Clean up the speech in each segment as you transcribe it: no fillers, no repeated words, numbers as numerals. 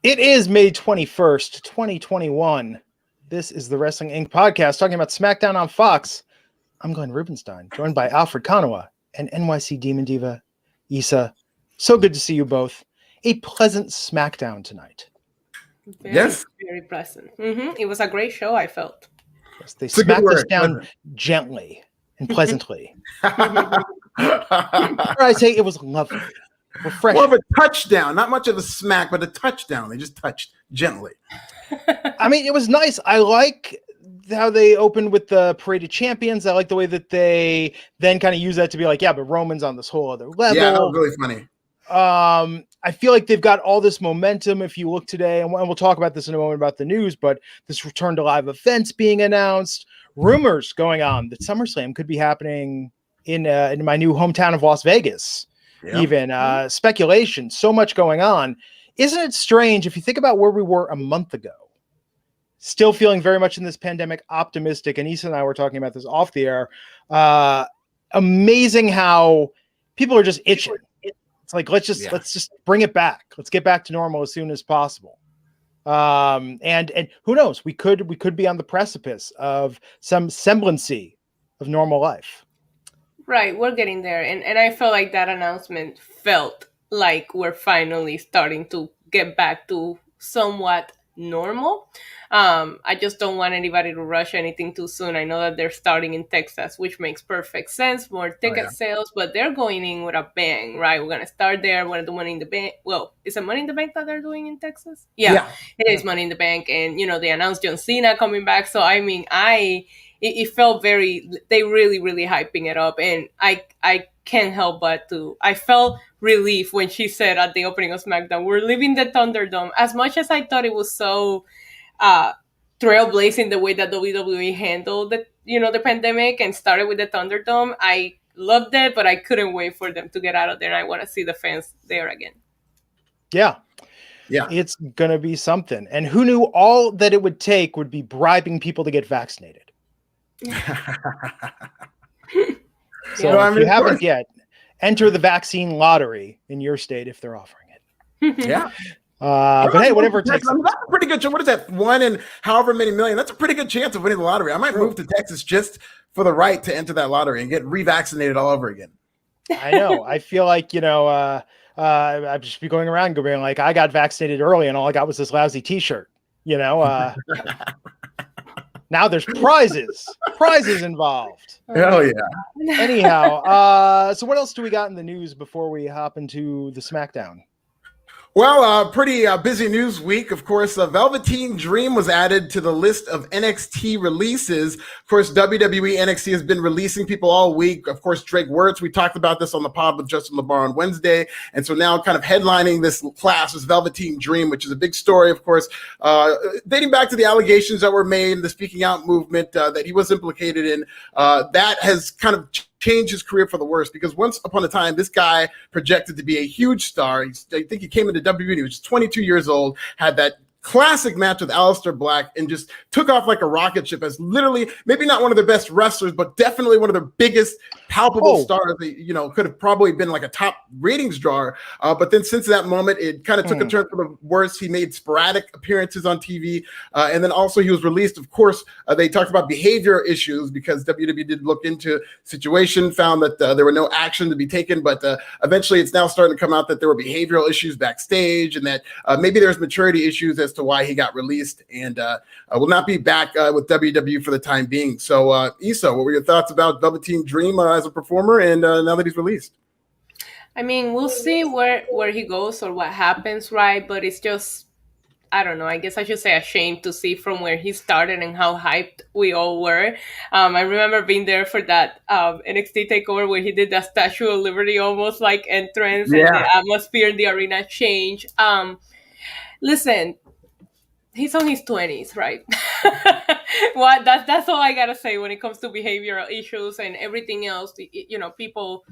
It is May 21st, 2021. This is the Wrestling Inc. podcast talking about SmackDown on Fox. I'm Glenn Rubenstein, joined by Alfred Konuwa and NYC Demon Diva, Issa. So good to see you both. A pleasant SmackDown tonight. Very pleasant. It was a great show, I felt. Yes, they smacked us down gently and pleasantly. I say it was lovely. Refreshing. More of a touchdown, not much of a smack, but a touchdown. They just touched gently. I mean, it was nice. I like how they opened with the Parade of Champions. I like the way that they then kind of use that to be like, yeah, but Roman's on this whole other level. Yeah, that was really funny. I feel like they've got all this momentum. If you look today, and we'll talk about this in a moment about the news, but this return to live events being announced, rumors going on that SummerSlam could be happening in my new hometown of Las Vegas. Yep. Even speculation, so much going on. Isn't it strange if you think about where we were a month ago? Still feeling very much in this pandemic optimistic, and Issa and I were talking about this off the air. Amazing how people are just itching. It's like let's just bring it back. Let's get back to normal as soon as possible. And who knows? We could be on the precipice of some semblancy of normal life. Right, we're getting there. And I felt like that announcement felt like we're finally starting to get back to somewhat normal. I just don't want anybody to rush anything too soon. I know that they're starting in Texas, which makes perfect sense. More ticket sales, but they're going in with a bang, right? We're going to start there. We're going to do Money in the Bank. Well, is it Money in the Bank that they're doing in Texas? Yeah. It is Money in the Bank. And, they announced John Cena coming back. So, I mean, it felt they really hyping it up. And I can't help but I felt relief when she said at the opening of SmackDown, we're leaving the Thunderdome. As much as I thought it was so trailblazing the way that WWE handled the pandemic and started with the Thunderdome, I loved it, but I couldn't wait for them to get out of there. And I want to see the fans there again. Yeah. It's going to be something. And who knew all that it would take would be bribing people to get vaccinated. So if you haven't yet, enter the vaccine lottery in your state if they're offering it. Yeah. But hey, whatever it takes. I mean, that's a pretty good chance. What is that? 1 in however many million. That's a pretty good chance of winning the lottery. I might move to Texas just for the right to enter that lottery and get revaccinated all over again. I know. I feel like, I'd just be going around going like, I got vaccinated early and all I got was this lousy t-shirt, Now there's prizes involved. Hell yeah. Anyhow, so what else do we got in the news before we hop into the SmackDown? Well, pretty busy news week. Of course, Velveteen Dream was added to the list of NXT releases. Of course, WWE NXT has been releasing people all week. Of course, Drake Wirtz, we talked about this on the pod with Justin LeBar on Wednesday. And so now kind of headlining this class is Velveteen Dream, which is a big story, of course, dating back to the allegations that were made, the speaking out movement that he was implicated in. That has kind of changed his career for the worse, because once upon a time, this guy projected to be a huge star. I think he came into WWE, he was 22 years old, had that classic match with Aleister Black, and just took off like a rocket ship as literally, maybe not one of the best wrestlers, but definitely one of the biggest palpable stars that, could have probably been like a top ratings drawer. But then since that moment, it kind of took a turn for the worse. He made sporadic appearances on TV. And then also he was released. Of course, they talked about behavior issues because WWE did look into situation, found that there were no action to be taken. But eventually it's now starting to come out that there were behavioral issues backstage, and that maybe there's maturity issues as to why he got released, and will not be back with WWE for the time being. So, Issa, what were your thoughts about Velveteen Dream as a performer, and now that he's released? I mean, we'll see where he goes or what happens, right? But it's just, I don't know, I guess I should say a shame to see from where he started and how hyped we all were. I remember being there for that NXT takeover where he did that Statue of Liberty almost like entrance, and the atmosphere in the arena changed. Listen, he's on his 20s, right? That's all I gotta say when it comes to behavioral issues and everything else. People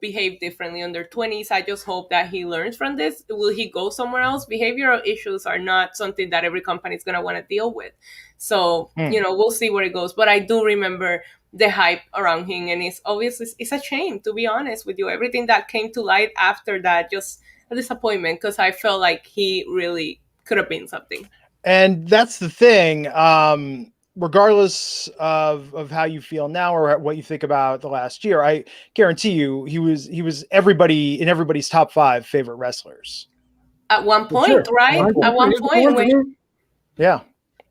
behave differently on their 20s. I just hope that he learns from this. Will he go somewhere else? Behavioral issues are not something that every company is going to want to deal with. So, we'll see where it goes. But I do remember the hype around him. And it's a shame, to be honest with you. Everything that came to light after that, just a disappointment, because I felt like he really could have been something. And that's the thing. Regardless of how you feel now or what you think about the last year, I guarantee you he was everybody's top 5 favorite wrestlers. At one point, Sure. right? At one point. Yeah.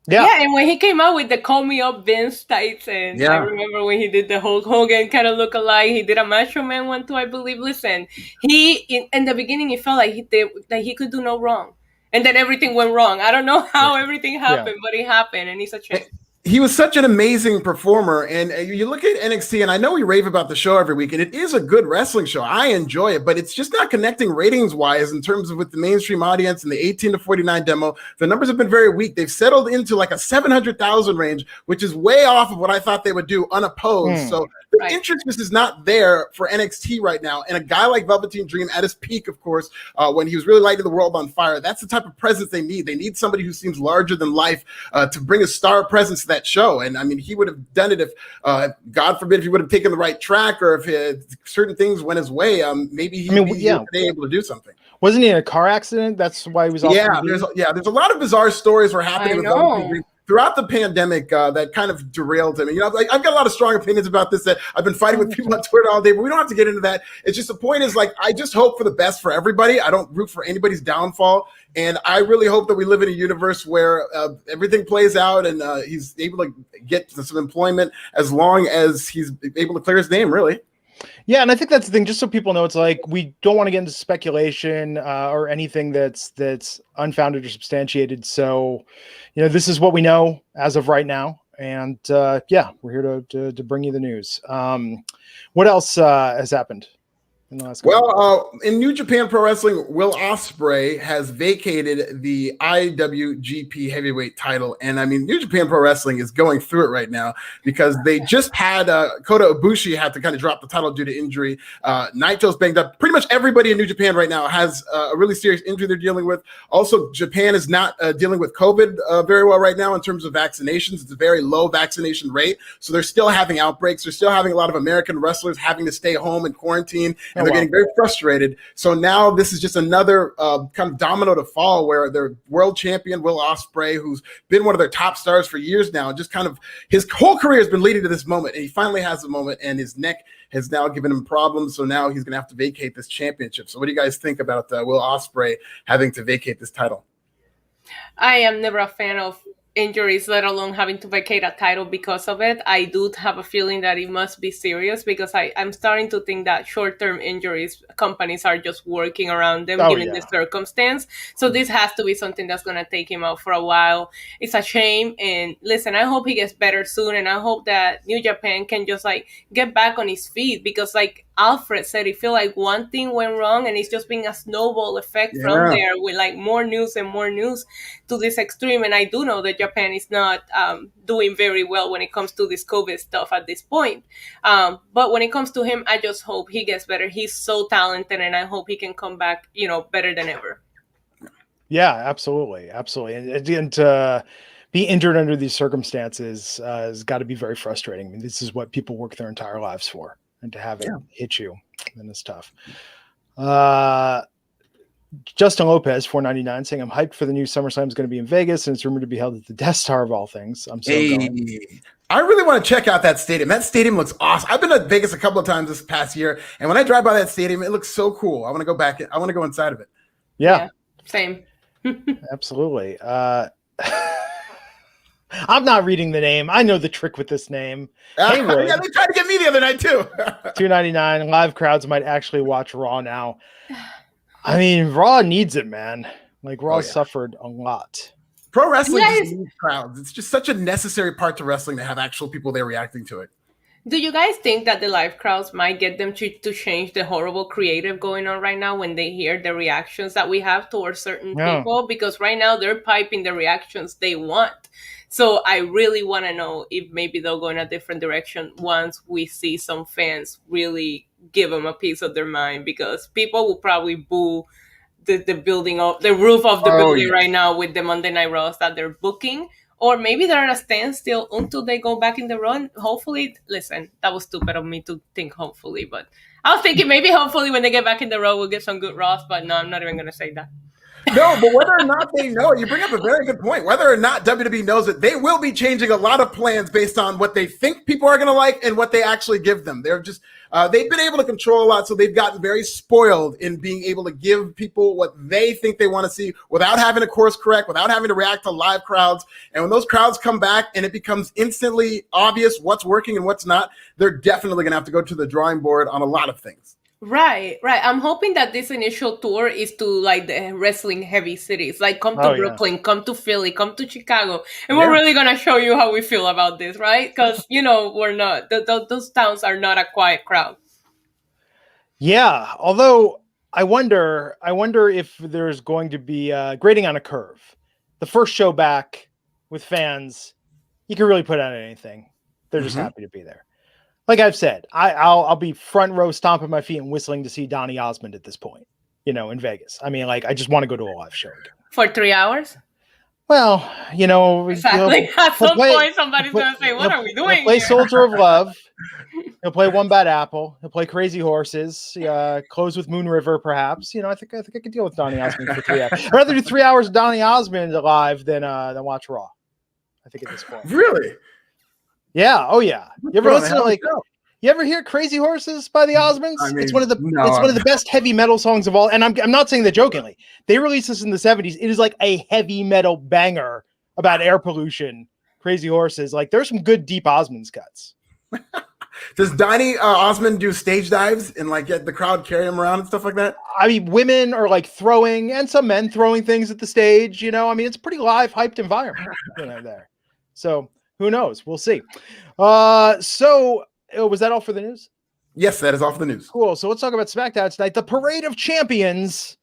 Yeah, and when he came out with the "Call Me Up" Vince tights, and I remember when he did the Hulk Hogan kind of look alike. He did a Macho Man one too, I believe. Listen, in the beginning, he felt like he could do no wrong, and then everything went wrong. I don't know how everything happened, but it happened, and he's a champ. He was such an amazing performer. And you look at NXT, and I know we rave about the show every week, and it is a good wrestling show. I enjoy it, but it's just not connecting ratings-wise in terms of with the mainstream audience and the 18 to 49 demo. The numbers have been very weak. They've settled into like a 700,000 range, which is way off of what I thought they would do unopposed. So the interest is not there for NXT right now. And a guy like Velveteen Dream at his peak, of course, when he was really lighting the world on fire, that's the type of presence they need. They need somebody who seems larger than life to bring a star presence to that show. And I mean, he would have done it if, God forbid, if he would have taken the right track or if certain things went his way. Maybe he'd be able to do something. Wasn't he in a car accident? That's why he was. There's a lot of bizarre stories were happening with Velveteen Dream throughout the pandemic that kind of derailed him. And, I've got a lot of strong opinions about this that I've been fighting with people on Twitter all day, but we don't have to get into that. It's just the point is, like, I just hope for the best for everybody. I don't root for anybody's downfall. And I really hope that we live in a universe where everything plays out and he's able to get some employment as long as he's able to clear his name, really. Yeah, and I think that's the thing. Just so people know, it's like we don't want to get into speculation or anything that's unfounded or substantiated. So, this is what we know as of right now, and we're here to bring you the news. What else has happened in the last couple in New Japan Pro Wrestling, Will Ospreay has vacated the IWGP heavyweight title. And I mean, New Japan Pro Wrestling is going through it right now because they just had Kota Ibushi had to kind of drop the title due to injury. Naito's banged up. Pretty much everybody in New Japan right now has a really serious injury they're dealing with. Also, Japan is not dealing with COVID very well right now in terms of vaccinations. It's a very low vaccination rate. So they're still having outbreaks. They're still having a lot of American wrestlers having to stay home and quarantine. And they're getting very frustrated. So now this is just another kind of domino to fall where their world champion, Will Ospreay, who's been one of their top stars for years now, just kind of his whole career has been leading to this moment. And he finally has a moment and his neck has now given him problems. So now he's going to have to vacate this championship. So what do you guys think about Will Ospreay having to vacate this title? I am never a fan of injuries, let alone having to vacate a title because of it. I do have a feeling that it must be serious because I'm starting to think that short-term injuries, companies are just working around them given the circumstance. So this has to be something that's going to take him out for a while. It's a shame. And listen, I hope he gets better soon. And I hope that New Japan can just get back on his feet because Alfred said, he feel like one thing went wrong and it's just being a snowball effect from there with more news and more news to this extreme. And I do know that Japan is not doing very well when it comes to this COVID stuff at this point. But when it comes to him, I just hope he gets better. He's so talented and I hope he can come back, better than ever. Yeah, absolutely. Absolutely. And to be injured under these circumstances has got to be very frustrating. I mean, this is what people work their entire lives for. And to have it hit you, then it's tough. Justin Lopez, $4.99, saying, I'm hyped for the new SummerSlam is going to be in Vegas, and it's rumored to be held at the Death Star of all things. I'm so going. I really want to check out that stadium. That stadium looks awesome. I've been to Vegas a couple of times this past year, and when I drive by that stadium, it looks so cool. I want to go back. I want to go inside of it. Yeah. Same. Absolutely. I'm not reading the name. I know the trick with this name. They tried to get me the other night too. $2.99. Live crowds might actually watch Raw now. I mean, Raw needs it, man. Raw suffered a lot. Pro wrestling just needs crowds. It's just such a necessary part to wrestling to have actual people there reacting to it. Do you guys think that the live crowds might get them to change the horrible creative going on right now when they hear the reactions that we have towards certain people? Because right now they're piping the reactions they want. So I really want to know if maybe they'll go in a different direction once we see some fans really give them a piece of their mind, because people will probably boo the building of the roof of the building right now with the Monday Night Raws that they're booking. Or maybe they're at a standstill until they go back in the run. Hopefully, listen, that was stupid of me to think hopefully, but I was thinking maybe hopefully when they get back in the row, we'll get some good Raws, but no, I'm not even going to say that. No, but whether or not they know it, you bring up a very good point. Whether or not WWE knows it, they will be changing a lot of plans based on what they think people are going to like and what they actually give them. They're just they've been able to control a lot, so they've gotten very spoiled in being able to give people what they think they want to see without having to course correct, without having to react to live crowds. And when those crowds come back and it becomes instantly obvious what's working and what's not, they're definitely going to have to go to the drawing board on a lot of things. Right. I'm hoping that this initial tour is to like the wrestling heavy cities, like come to Brooklyn, come to Philly, come to Chicago, and we're really gonna show you how we feel about this, right? Because we're not; those towns are not a quiet crowd. Yeah, although I wonder if there's going to be grading on a curve. The first show back with fans, you can really put on anything. They're just happy to be there. Like I've said, I'll be front row stomping my feet and whistling to see Donny Osmond at this point, in Vegas. I mean, like, I just want to go to a live show again. For 3 hours? Well, exactly. At some point, somebody's going to say, what are we doing? He'll play Soldier of Love. He'll play One Bad Apple. He'll play Crazy Horses. Close with Moon River, perhaps. I think I could deal with Donny Osmond for 3 hours. I'd rather do 3 hours of Donny Osmond live than watch Raw. I think at this point. Really? Yeah. Oh yeah. You ever listen to you ever hear Crazy Horses by the Osmonds? I mean, it's one of the best heavy metal songs of all. And I'm not saying that jokingly. They released this in the 70s. It is like a heavy metal banger about air pollution. Crazy Horses. Like there's some good deep Osmonds cuts. Does Donny Osmond do stage dives and like get the crowd carry him around and stuff like that? I mean, women are like throwing and some men throwing things at the stage. I mean, it's a pretty live, hyped environment there. So who knows? We'll see. Was that all for the news? Yes, that is all for the news. Cool. So let's talk about SmackDown tonight. The Parade of Champions.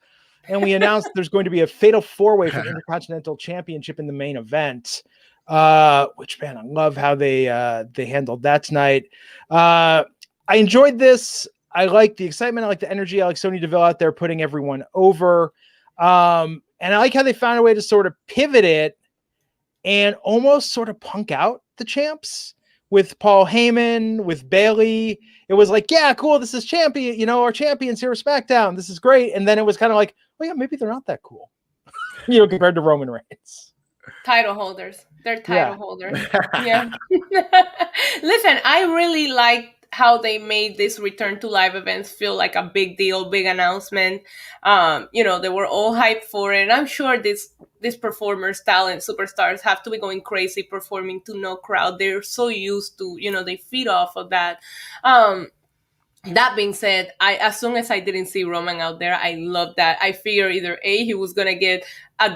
And we announced there's going to be a fatal four-way for the Intercontinental Championship in the main event. Which, man, I love how they handled that tonight. I enjoyed this. I like the excitement. I like the energy. I like Sonya Deville out there putting everyone over. And I like how they found a way to sort of pivot it and almost sort of punk out the champs with Paul Heyman, with Bayley. It was like, yeah, cool. This is champion, our champions here at SmackDown. This is great. And then it was kind of like, well, yeah, maybe they're not that cool, compared to Roman Reigns. Title holders. They're title holders. Yeah. Listen, I really liked how they made this return to live events feel like a big deal, big announcement. They were all hyped for it. And I'm sure these performers, talent, superstars have to be going crazy performing to no crowd. They're so used to, they feed off of that. That being said, as soon as I didn't see Roman out there, I loved that. I figured either A, he was going to get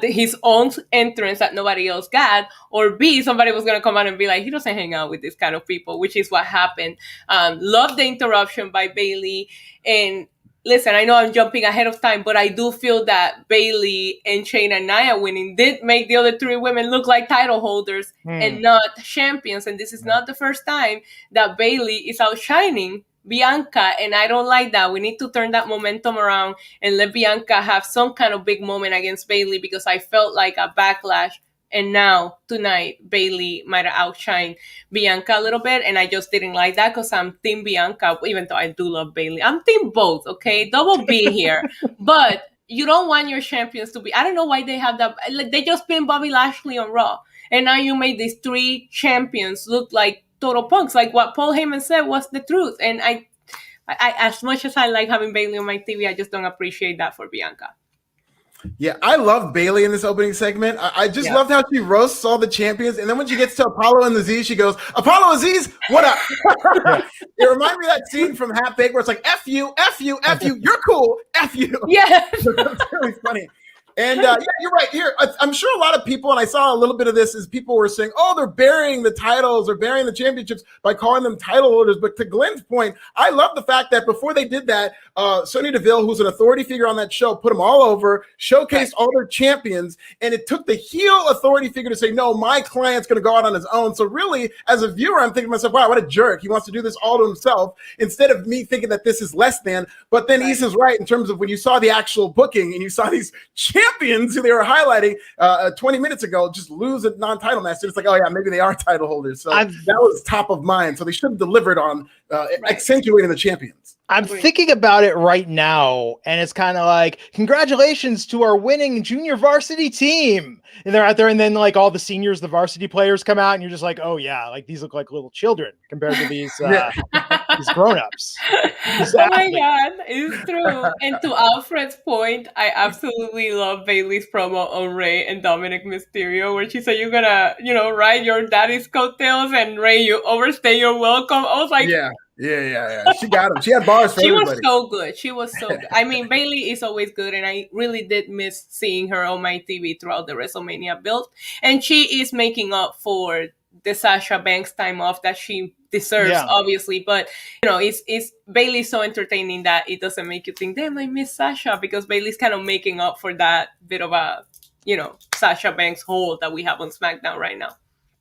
his own entrance that nobody else got, or B, somebody was going to come out and be like, he doesn't hang out with this kind of people, which is what happened. Love the interruption by Bayley. And listen, I know I'm jumping ahead of time, but I do feel that Bayley and Shayna and Nia winning did make the other three women look like title holders and not champions. And this is not the first time that Bayley is outshining Bianca, and I don't like that. We need to turn that momentum around and let Bianca have some kind of big moment against Bayley, because I felt like a backlash. And now, tonight, Bayley might have outshined Bianca a little bit, and I just didn't like that because I'm Team Bianca, even though I do love Bayley. I'm Team both, okay? Double B here. But you don't want your champions to be... I don't know why they have that... Like, they just pinned Bobby Lashley on Raw, and now you made these three champions look like total punks. Like what Paul Heyman said was the truth. And I as much as I like having Bayley on my TV, I just don't appreciate that for Bianca. Yeah, I love Bayley in this opening segment. I just loved how she roasts all the champions. And then when she gets to Apollo and Aziz, she goes, Apollo Aziz, what up? It reminded me of that scene from Half Baked where it's like, F you, F you, F you, you're cool, F you. Yeah. That's really funny. And yeah, you're right. Here, I'm sure a lot of people, and I saw a little bit of this, is people were saying, oh, they're burying the titles or burying the championships by calling them title holders. But to Glenn's point, I love the fact that before they did that, Sonya Deville, who's an authority figure on that show, put them all over, showcased all their champions, and it took the heel authority figure to say, no, my client's going to go out on his own. So really, as a viewer, I'm thinking to myself, wow, what a jerk. He wants to do this all to himself instead of me thinking that this is less than. But then Issa's right in terms of when you saw the actual booking and you saw these champions champions who they were highlighting 20 minutes ago just lose a non-title match. So it's like, oh yeah, maybe they are title holders. So that was top of mind. So they should have delivered on accentuating the champions. I'm thinking about it right now, and it's kind of like, congratulations to our winning junior varsity team. And they're out there, and then like all the seniors, the varsity players come out, and you're just like, oh yeah, like these look like little children compared to these these grown-ups. Oh my God, it's true. And to Alfred's point, I absolutely love Bailey's promo on Rey and Dominic Mysterio, where she said, you're gonna, ride your daddy's coattails, and Rey, you overstay your welcome. I was like, Yeah. She got him. She had bars for everybody. She was so good. I mean, Bailey is always good, and I really did miss seeing her on my TV throughout the WrestleMania build. And she is making up for the Sasha Banks time off that she deserves, obviously. But it's Bailey's so entertaining that it doesn't make you think, damn, I miss Sasha, because Bailey's kind of making up for that bit of a Sasha Banks hole that we have on SmackDown right now.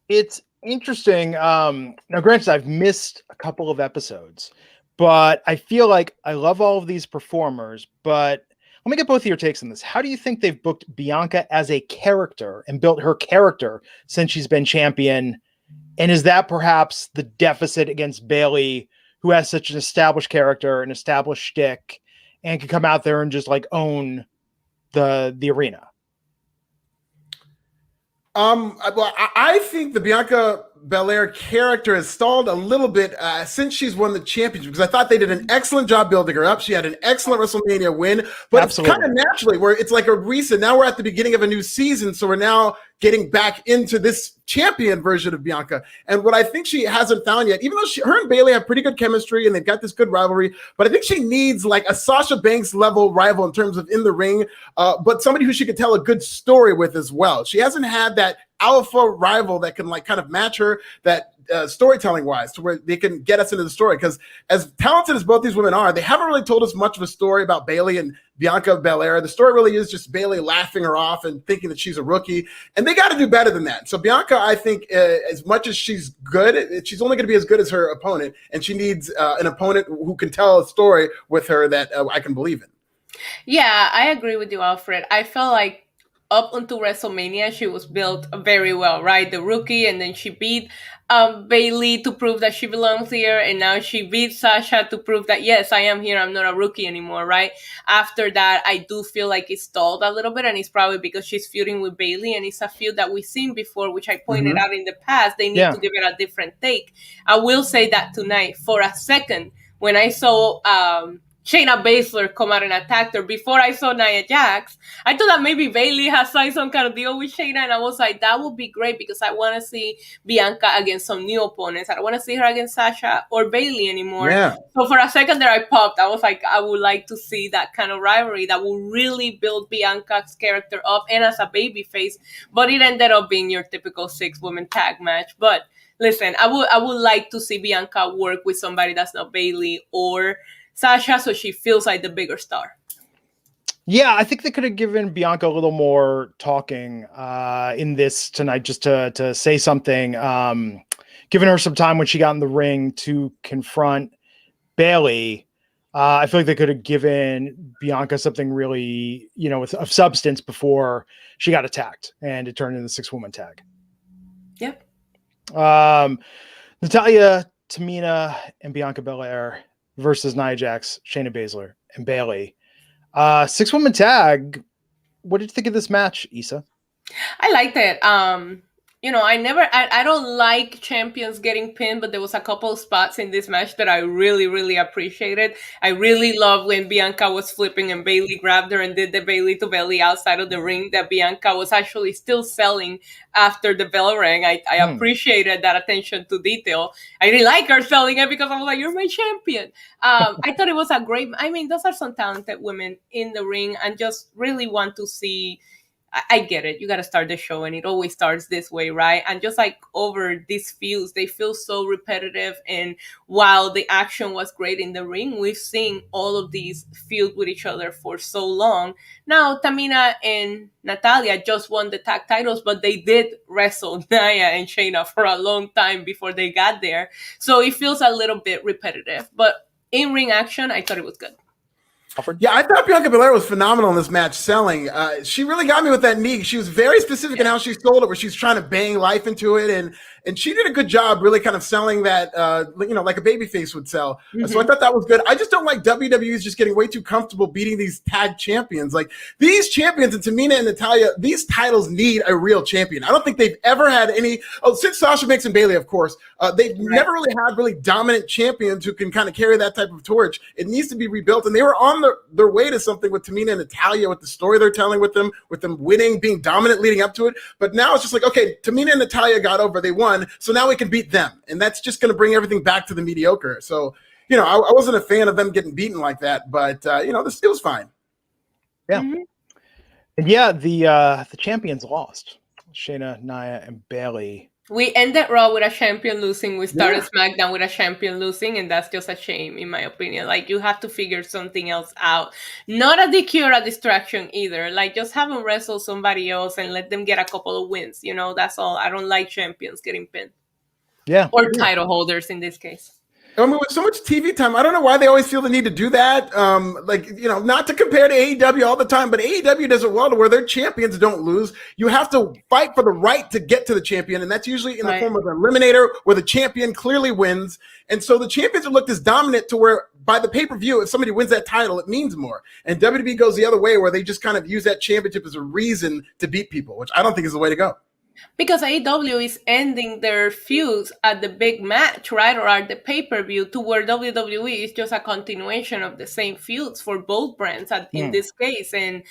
It's interesting. Now, granted, I've missed a couple of episodes, but I feel like I love all of these performers. But let me get both of your takes on this. How do you think they've booked Bianca as a character and built her character since she's been champion? And is that perhaps the deficit against Bailey, who has such an established character, an established shtick, and can come out there and just like own the arena? Well, I think the Bianca Belair character has stalled a little bit since she's won the championship, because I thought they did an excellent job building her up. She had an excellent WrestleMania win, but Absolutely. It's kind of naturally where it's like a reset. Now we're at the beginning of a new season, so we're now getting back into this champion version of Bianca. And what I think she hasn't found yet, even though her and Bailey have pretty good chemistry and they've got this good rivalry, but I think she needs like a Sasha Banks level rival in terms of in the ring, but somebody who she could tell a good story with as well. She hasn't had that alpha rival that can like kind of match her, that storytelling wise, to where they can get us into the story. Because as talented as both these women are, they haven't really told us much of a story about Bailey and Bianca Belair. The story really is just Bailey laughing her off and thinking that she's a rookie, and they got to do better than that. So Bianca, I think, as much as she's good, she's only going to be as good as her opponent, and she needs an opponent who can tell a story with her that I can believe in. Yeah, I agree with you, Alfred. I felt like up until WrestleMania, she was built very well, right? The rookie, and then she beat Bailey to prove that she belongs here, and now she beat Sasha to prove that, yes, I am here, I'm not a rookie anymore, right? After that, I do feel like it stalled a little bit, and it's probably because she's feuding with Bailey, and it's a feud that we've seen before, which I pointed out in the past. They need to give it a different take. I will say that tonight, for a second, when I saw Shayna Baszler come out and attack her before I saw Nia Jax, I thought that maybe Bailey has signed some kind of deal with Shayna, and I was like, that would be great, because I want to see Bianca against some new opponents. I don't want to see her against Sasha or Bailey anymore. Yeah. So for a second there, I popped. I was like, I would like to see that kind of rivalry that will really build Bianca's character up and as a babyface, but it ended up being your typical 6-woman tag match. But listen, I would like to see Bianca work with somebody that's not Bailey or Sasha, so she feels like the bigger star. Yeah, I think they could have given Bianca a little more talking in this tonight, just to say something, giving her some time when she got in the ring to confront Bailey. I feel like they could have given Bianca something really, of substance before she got attacked and it turned into the 6-woman tag. Yeah. Natalya, Tamina, and Bianca Belair versus Nia Jax, Shayna Baszler, and Bailey. 6-woman tag. What did you think of this match, Issa? I liked it. I don't like champions getting pinned, but there was a couple of spots in this match that I really, really appreciated. I really love when Bianca was flipping and Bailey grabbed her and did the Bailey to Bailey outside of the ring, that Bianca was actually still selling after the bell rang. I appreciated that attention to detail. I didn't like her selling it because I was like, you're my champion. I thought it was a great, those are some talented women in the ring, and just really want to see. I get it. You got to start the show, and it always starts this way, right? And just like over these feuds, they feel so repetitive. And while the action was great in the ring, we've seen all of these feud with each other for so long. Now, Tamina and Natalya just won the tag titles, but they did wrestle Nia and Shayna for a long time before they got there. So it feels a little bit repetitive. But in ring action, I thought it was good. Alfred? Yeah, I thought Bianca Belair was phenomenal in this match selling. She really got me with that knee. She was very specific in how she sold it, where she's trying to bang life into it. And she did a good job really kind of selling that, like a babyface would sell. So I thought that was good. I just don't like WWE is just getting way too comfortable beating these tag champions. Like these champions and Tamina and Natalya, these titles need a real champion. I don't think they've ever had any. Oh, since Sasha Banks and Bayley, of course, they've never really had really dominant champions who can kind of carry that type of torch. It needs to be rebuilt. And they were on their way to something with Tamina and Natalya, with the story they're telling with them winning, being dominant leading up to it. But now it's just like, okay, Tamina and Natalya got over, they won, so now we can beat them. And that's just going to bring everything back to the mediocre. So, I wasn't a fan of them getting beaten like that, but, it was fine. Yeah. And yeah, the champions lost. Shayna, Nia, and Bayley. We ended Raw with a champion losing. We started SmackDown with a champion losing, and that's just a shame, in my opinion. Like, you have to figure something else out. Not a DQ or a distraction either. Like, just have them wrestle somebody else and let them get a couple of wins. That's all. I don't like champions getting pinned. Yeah. Or title holders in this case. I mean, with so much TV time, I don't know why they always feel the need to do that. Not to compare to AEW all the time, but AEW does it well to where their champions don't lose. You have to fight for the right to get to the champion, and that's usually in the form of an eliminator where the champion clearly wins. And so the champions have looked as dominant to where by the pay-per-view, if somebody wins that title, it means more. And WWE goes the other way where they just kind of use that championship as a reason to beat people, which I don't think is the way to go. Because AEW is ending their feuds at the big match, right? Or at the pay-per-view, to where WWE is just a continuation of the same feuds for both brands in this case. And,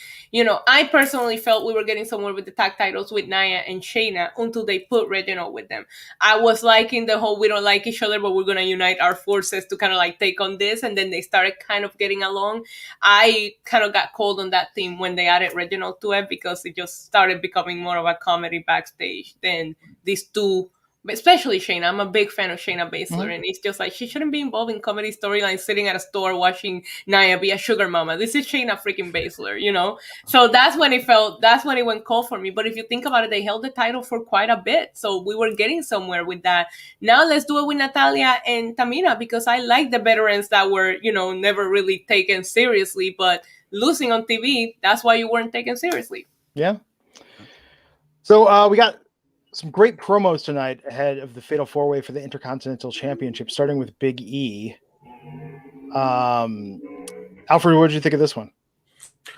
I personally felt we were getting somewhere with the tag titles with Nia and Shayna until they put Reginald with them. I was liking the whole, we don't like each other, but we're going to unite our forces to kind of like take on this. And then they started kind of getting along. I kind of got cold on that team when they added Reginald to it, because it just started becoming more of a comedy backstage than these two, especially Shayna. I'm a big fan of Shayna Baszler, and it's just like, she shouldn't be involved in comedy storylines sitting at a store watching Nia be a sugar mama. This is Shayna freaking Baszler, So that's when it went cold for me. But if you think about it, they held the title for quite a bit, so we were getting somewhere with that. Now let's do it with Natalya and Tamina, because I like the veterans that were, never really taken seriously, but losing on TV, that's why you weren't taken seriously. Yeah. So we got some great promos tonight ahead of the Fatal 4-Way for the Intercontinental Championship, starting with Big E. Alfred, what did you think of this one?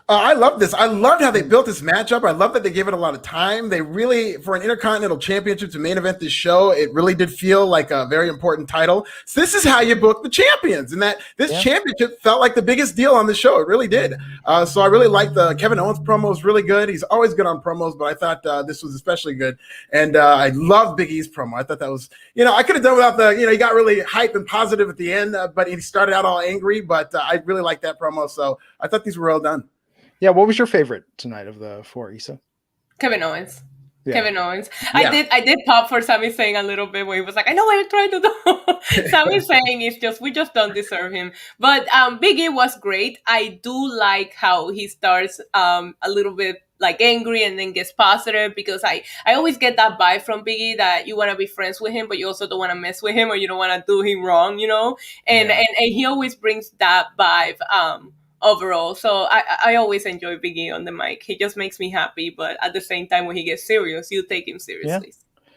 I love this. I loved how they built this matchup. I love that they gave it a lot of time. They really, for an Intercontinental Championship to main event this show, it really did feel like a very important title. So this is how you book the champions, and that this championship felt like the biggest deal on the show. It really did. So I really liked the Kevin Owens promo. Was really good. He's always good on promos, but I thought this was especially good. And I loved Big E's promo. I thought that was, I could have done without he got really hype and positive at the end, but he started out all angry. But I really liked that promo. So I thought these were well done. Yeah, what was your favorite tonight of the four, Issa? Kevin Owens. Yeah. Kevin Owens. Yeah. I did pop for Sami Zayn a little bit when he was like, I know what you're trying to do. Sami Zayn we just don't deserve him. But Big E was great. I do like how he starts a little bit like angry and then gets positive, because I always get that vibe from Big E that you want to be friends with him, but you also don't want to mess with him, or you don't want to do him wrong, and he always brings that vibe overall. So I always enjoy Big E on the mic. He just makes me happy, but at the same time, when he gets serious, you take him seriously. Yeah.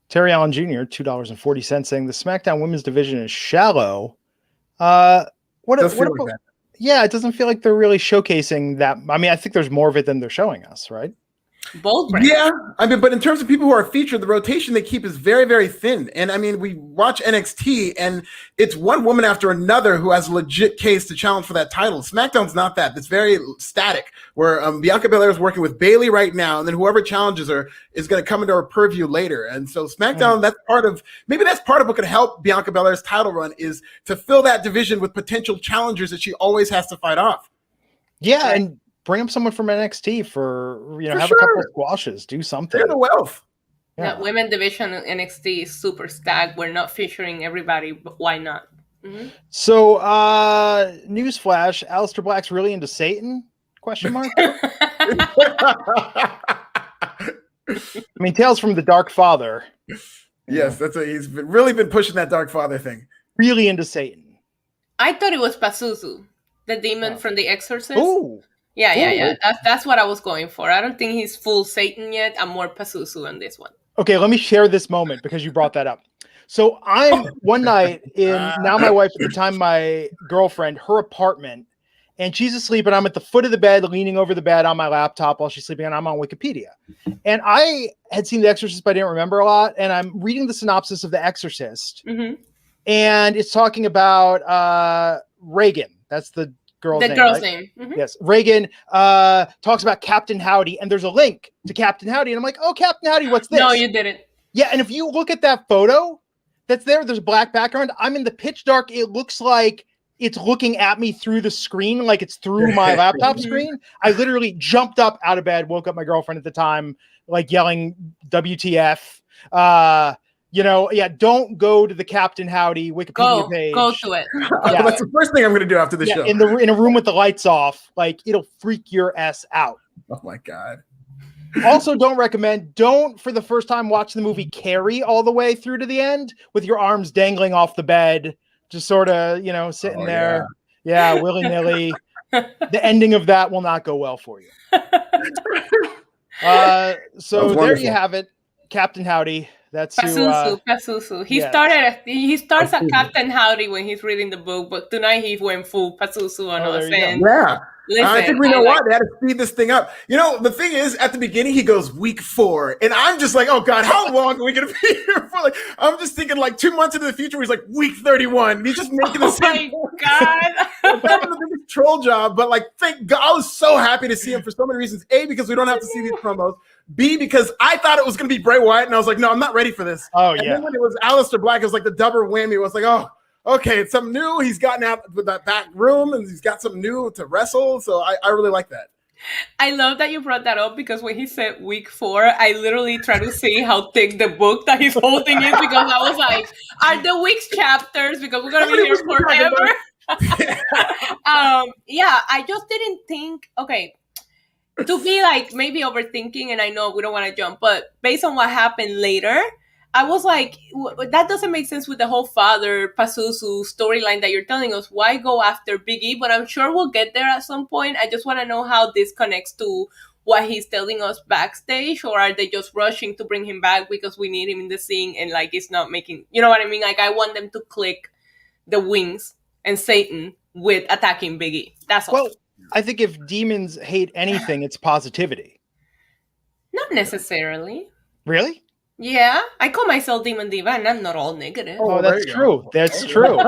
Terry Allen Jr., $2.40, saying the SmackDown women's division is shallow. Yeah, it doesn't feel like they're really showcasing that. I mean, I think there's more of it than they're showing us, right? Both brands. Yeah, I mean, but in terms of people who are featured, the rotation they keep is very, very thin. And I mean, we watch NXT, and it's one woman after another who has a legit case to challenge for that title. SmackDown's not that. It's very static, where Bianca Belair is working with Bayley right now, and then whoever challenges her is going to come into her purview later. And so SmackDown, that's part of what could help Bianca Belair's title run, is to fill that division with potential challengers that she always has to fight off. Yeah, and bring up someone from NXT for have a couple of squashes, do something. They're the wealth. Yeah, women division in NXT is super stacked. We're not featuring everybody, but why not? Mm-hmm. So, newsflash: Aleister Black's really into Satan? Question mark. I mean, Tales from the Dark Father. Yes, that's what he's really been pushing, that Dark Father thing. Really into Satan. I thought it was Pazuzu. The demon from The Exorcist. Ooh. Yeah. That's what I was going for. I don't think he's full Satan yet. I'm more Pazuzu on this one. Okay, let me share this moment because you brought that up. So I'm one night in now my wife, at the time my girlfriend, her apartment, and she's asleep, and I'm at the foot of the bed, leaning over the bed on my laptop while she's sleeping, and I'm on Wikipedia. And I had seen The Exorcist, but I didn't remember a lot. And I'm reading the synopsis of The Exorcist, and it's talking about Reagan. That's the girl's name. Girl's right? name. Yes. Reagan talks about Captain Howdy, and there's a link to Captain Howdy, and I'm like, oh, Captain Howdy, what's this? No, you didn't. Yeah, and if you look at that photo that's there's a black background. I'm in the pitch dark. It looks like it's looking at me through the screen, like it's through my laptop screen. I literally jumped up out of bed, woke up my girlfriend at the time, like yelling WTF. Don't go to the Captain Howdy Wikipedia page. Go to it. Yeah. That's the first thing I'm going to do after the show. In a room with the lights off, like it'll freak your ass out. Oh my God. Also, don't for the first time watch the movie Carrie all the way through to the end with your arms dangling off the bed, just sort of, sitting there. Yeah, willy-nilly. The ending of that will not go well for you. So there you have it. Captain Howdy. That's Pazuzu. He starts at Captain Howdy when he's reading the book, but tonight he went full Pazuzu on us. Yeah. Listen, I think we know why they had to speed this thing up. The thing is, at the beginning, he goes week 4. And I'm just like, oh, God, how long are we going to be here for? Like, I'm just thinking like 2 months into the future, he's like week 31. And he's just making the same. Oh, my God. That was the biggest troll job. But like, thank God, I was so happy to see him for so many reasons. A, because we don't have to see these promos. B, because I thought it was going to be Bray Wyatt. And I was like, no, I'm not ready for this. Oh, and yeah. then when it was Aleister Black, it was like the double whammy. It was like, oh, okay, it's something new. He's gotten out with that back room and he's got something new to wrestle. So I really like that. I love that you brought that up because when he said week 4, I literally tried to see how thick the book that he's holding is because I was like, are the weeks chapters? Because we're going to be here forever. I just didn't think, okay, to be like maybe overthinking, and I know we don't want to jump, but based on what happened later, I was like, that doesn't make sense with the whole father Pazuzu storyline that you're telling us. Why go after Big E? But I'm sure we'll get there at some point. I just want to know how this connects to what he's telling us backstage, or are they just rushing to bring him back because we need him in the scene and like it's not making, you know what I mean? Like I want them to click the wings and Satan with attacking Big E. That's all. Well, I think if demons hate anything, it's positivity. Not necessarily. Really? Yeah, I call myself Demon Diva, and I'm not all negative. Oh, that's true. That's true.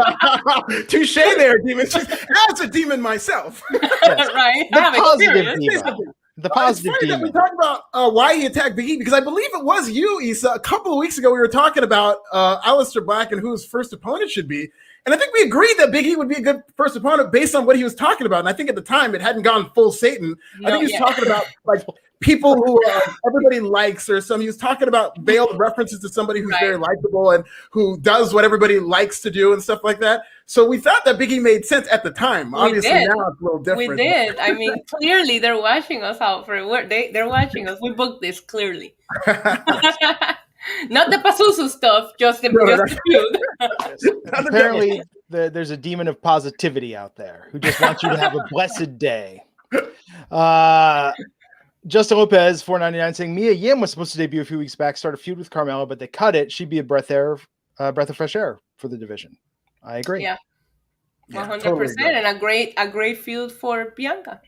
Touche there, demon. As a demon myself. Yes. Right? The positive diva. The positive demon. We talked about why he attacked Big E, because I believe it was you, Issa. A couple of weeks ago, we were talking about Aleister Black and who his first opponent should be. And I think we agreed that Big E would be a good first opponent based on what he was talking about. And I think at the time, it hadn't gone full Satan. I think he was talking about like people who everybody likes, or he was talking about veiled references to somebody who's very likable and who does what everybody likes to do and stuff like that. So we thought that Big E made sense at the time. Obviously now it's a little different. We did. I mean, clearly they're watching us out for work. They're watching us. We booked this clearly. Not the Pazuzu stuff, just the feud. Apparently there's a demon of positivity out there who just wants you to have a blessed day. Justin Lopez, $4.99, saying Mia Yim was supposed to debut a few weeks back, start a feud with Carmella, but they cut it. She'd be a breath of fresh air for the division. I agree. Yeah, 100%, totally, and a great feud for Bianca.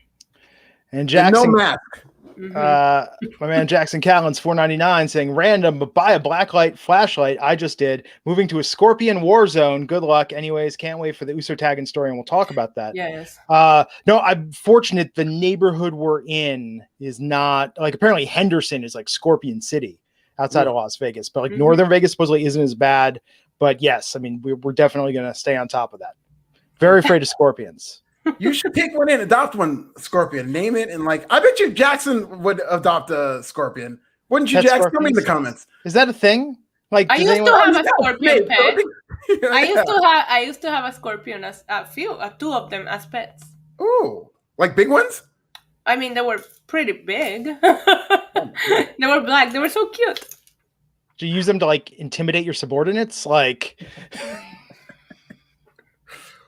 And Jackson, no mask. My man Jackson Callens, $4.99, saying random, but buy a blacklight flashlight. I just did. Moving to a Scorpion war zone. Good luck. Anyways, can't wait for the Uso tagging story, and we'll talk about that. Yes. No, I'm fortunate the neighborhood we're in is not like, apparently Henderson is like Scorpion City outside of Las Vegas, but like Northern Vegas supposedly isn't as bad. But yes, I mean, we're definitely going to stay on top of that. Very afraid of scorpions. You should take one in, adopt one scorpion, name it, and like I bet you Jackson would adopt a scorpion. Wouldn't you, Jackson? Tell me in the comments. Is that a thing? Like I used to have a scorpion pet. I used to have a scorpion as two of them as pets. Ooh, like big ones? I mean, they were pretty big. They were black. They were so cute. Do you use them to like intimidate your subordinates? Like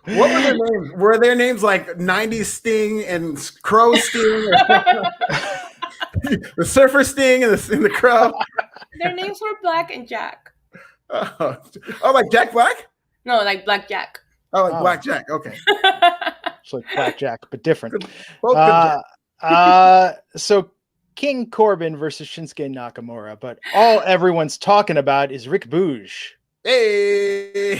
What were their names? Were their names like 90s Sting and Crow Sting? The Surfer Sting and the Crow? Their names were Black and Jack. Oh, like Jack Black? No, like Black Jack. Oh, like Black Jack. Okay. It's like Blackjack, but different. Both good Jack. So King Corbin versus Shinsuke Nakamura, but all everyone's talking about is Rick Booge. Hey.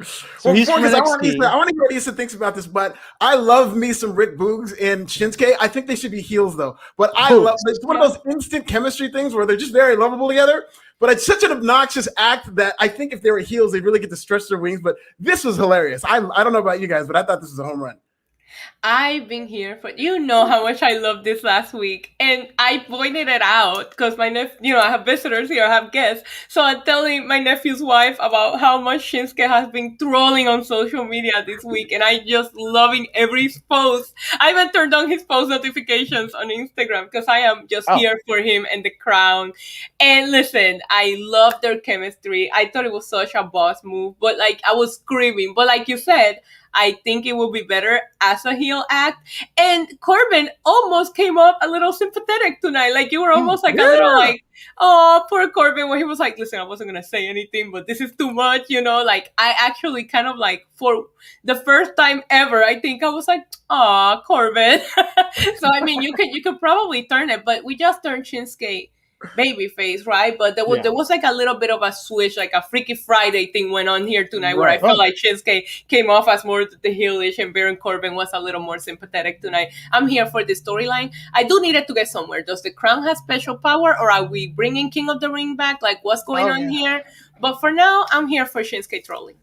So he's from I NXT. want to hear what Issa thinks about this, but I love me some Rick Boogs and Shinsuke. I think they should be heels though. But I love it's one of those instant chemistry things where they're just very lovable together. But it's such an obnoxious act that I think if they were heels, they'd really get to stretch their wings. But this was hilarious. I don't know about you guys, but I thought this was a home run. I've been here for how much I loved this last week, and I pointed it out because my nephew, I have visitors here, I have guests, so I'm telling my nephew's wife about how much Shinsuke has been trolling on social media this week, and I just loving every post. I even turned on his post notifications on Instagram because I am just here for him and the crown. And listen, I love their chemistry. I thought it was such a boss move, but I was screaming. But like you said, I think it will be better as a heel act. And Corbin almost came up a little sympathetic tonight. You were almost a little oh, poor Corbin, where he was like, listen, I wasn't going to say anything, but this is too much, I actually kind of for the first time ever, I think I was like, aw, Corbin. So, I mean, you could probably turn it, but we just turned Shinsuke babyface, right? But there was a little bit of a switch, a Freaky Friday thing went on here tonight, where I felt like Shinsuke came off as more the heelish and Baron Corbin was a little more sympathetic tonight. I'm here for the storyline. I do need it to get somewhere. Does the crown have special power, or are we bringing King of the Ring back? What's going on here? But for now, I'm here for Shinsuke trolling.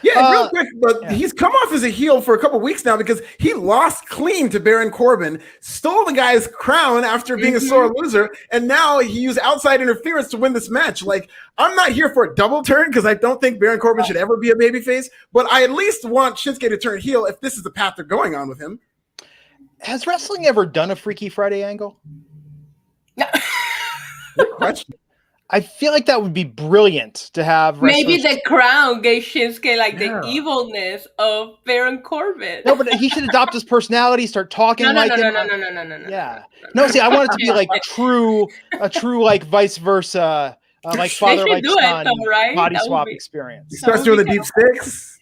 Yeah, real quick, but he's come off as a heel for a couple weeks now because he lost clean to Baron Corbin, stole the guy's crown after being a sore loser, and now he used outside interference to win this match. I'm not here for a double turn because I don't think Baron Corbin should ever be a babyface, but I at least want Shinsuke to turn heel if this is the path they're going on with him. Has wrestling ever done a Freaky Friday angle? No. Good question. I feel like that would be brilliant to have. Maybe the crown gave Shinsuke the evilness of Baron Corbin. No, but he should adopt his personality, start talking No. Yeah. No, see, I want it to be a true vice versa, father like son body swap experience. He starts doing the deep sticks.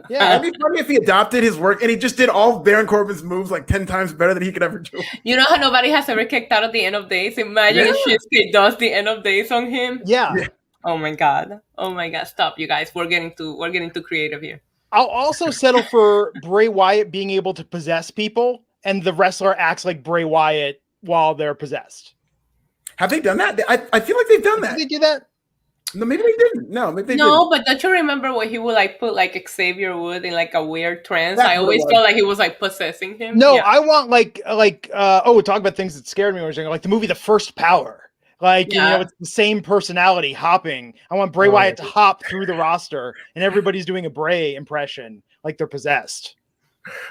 Yeah, it'd be funny if he adopted his work and he just did all Baron Corbin's moves 10 times better than he could ever do. You know how nobody has ever kicked out of the end of days? Imagine if Shinsuke does the end of days on him. Yeah. Oh my god. Stop, you guys. We're getting too creative here. I'll also settle for Bray Wyatt being able to possess people, and the wrestler acts like Bray Wyatt while they're possessed. Have they done that? I feel like they've done that. Did they do that? No, maybe they didn't. No, maybe they didn't. No, but don't you remember when he would put Xavier Wood in a weird trance? I always felt like he was possessing him. No, yeah. I want talk about things that scared me when I was younger, like the movie The First Power. It's the same personality hopping. I want Bray Wyatt to hop through the roster and everybody's doing a Bray impression like they're possessed.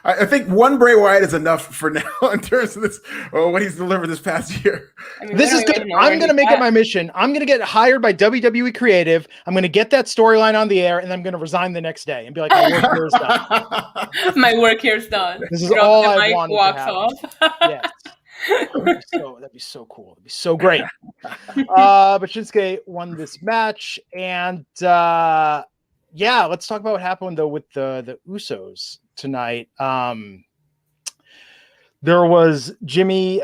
I think one Bray Wyatt is enough for now in terms of this, what he's delivered this past year. I mean, this is good. I'm going to make it my mission. I'm going to get hired by WWE Creative. I'm going to get that storyline on the air, and I'm going to resign the next day and be like, my work here is done. My work here is done. This is all I wanted to have. Yes. That'd be so cool. That'd be so great. But Shinsuke won this match, and let's talk about what happened though with the Usos tonight. There was Jimmy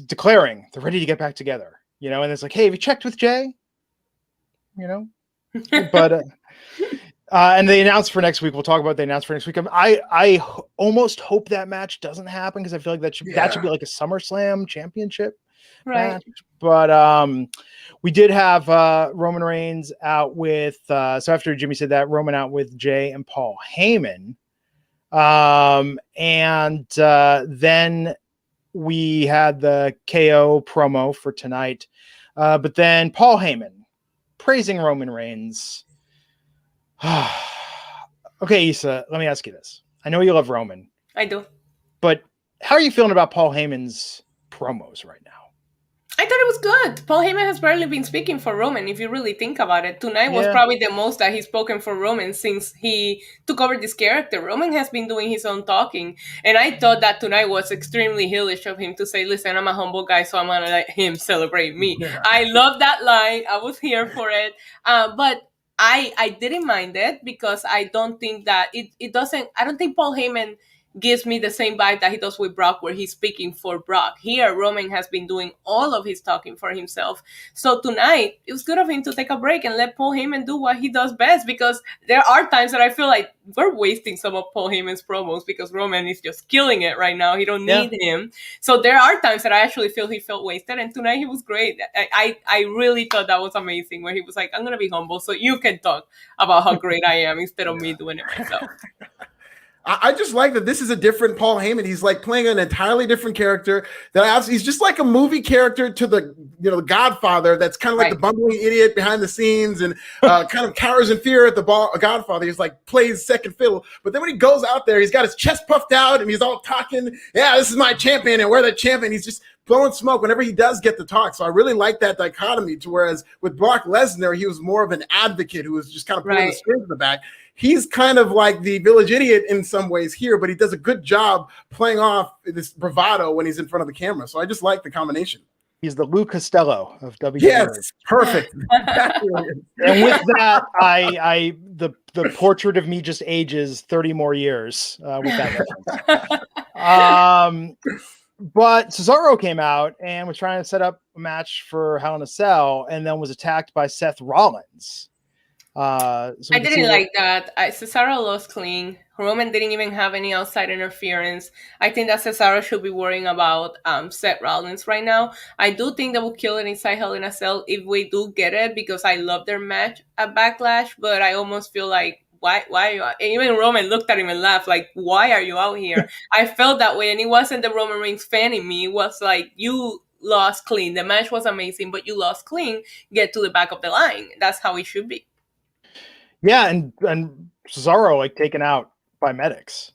declaring they're ready to get back together, and it's hey, have you checked with Jay? But and they announced for next week. We'll talk about they announced for next week. I almost hope that match doesn't happen because I feel like that should be a SummerSlam championship match. But we did have Roman Reigns out with so after Jimmy said that, Roman out with Jay and Paul Heyman. And then we had the KO promo for tonight. But then Paul Heyman praising Roman Reigns. Okay, Issa, let me ask you this. I know you love Roman. I do. But how are you feeling about Paul Heyman's promos right now? I thought thought it was good. Paul Heyman has barely been speaking for Roman, if you really think about it. Tonight was probably the most that he's spoken for Roman since he took over this character. Roman has been doing his own talking, and I thought that tonight was extremely heelish of him to say, listen, I'm a humble guy, so I'm going to let him celebrate me. Yeah. I love that line. I was here for it. But I didn't mind it because I don't think that I don't think Paul Heyman gives me the same vibe that he does with Brock, where he's speaking for Brock. Here, Roman has been doing all of his talking for himself. So tonight, it was good of him to take a break and let Paul Heyman do what he does best, because there are times that I feel like we're wasting some of Paul Heyman's promos because Roman is just killing it right now. He don't need him. So there are times that I actually feel he felt wasted, and tonight he was great. I really thought that was amazing, where he was like, I'm going to be humble so you can talk about how great I am instead of me doing it myself. I just like that this is a different Paul Heyman. He's like playing an entirely different character. He's just like a movie character to the Godfather. That's kind of like the bumbling idiot behind the scenes and kind of cowers in fear at the Godfather. He's like plays second fiddle. But then when he goes out there, he's got his chest puffed out and he's all talking. Yeah, this is my champion, and we're the champion. He's just blowing smoke whenever he does get to talk. So I really like that dichotomy. To whereas with Brock Lesnar, he was more of an advocate who was just kind of pulling the strings in the back. He's kind of like the village idiot in some ways here, but he does a good job playing off this bravado when he's in front of the camera. So I just like the combination. He's the Lou Costello of WWE. Yes, perfect. And with that, the portrait of me just ages 30 more years with that reference. But Cesaro came out and was trying to set up a match for Hell in a Cell, and then was attacked by Seth Rollins. I didn't like that. Cesaro lost clean. Roman didn't even have any outside interference. I think that Cesaro should be worrying about Seth Rollins right now. I do think they will kill it inside Hell in a Cell if we do get it, because I love their match at Backlash, but I almost feel like, why are you out? And even Roman looked at him and laughed, like, why are you out here? I felt that way, and it wasn't the Roman Reigns fanning me. It was like, you lost clean. The match was amazing, but you lost clean. Get to the back of the line. That's how it should be. Yeah, and Cesaro like taken out by medics.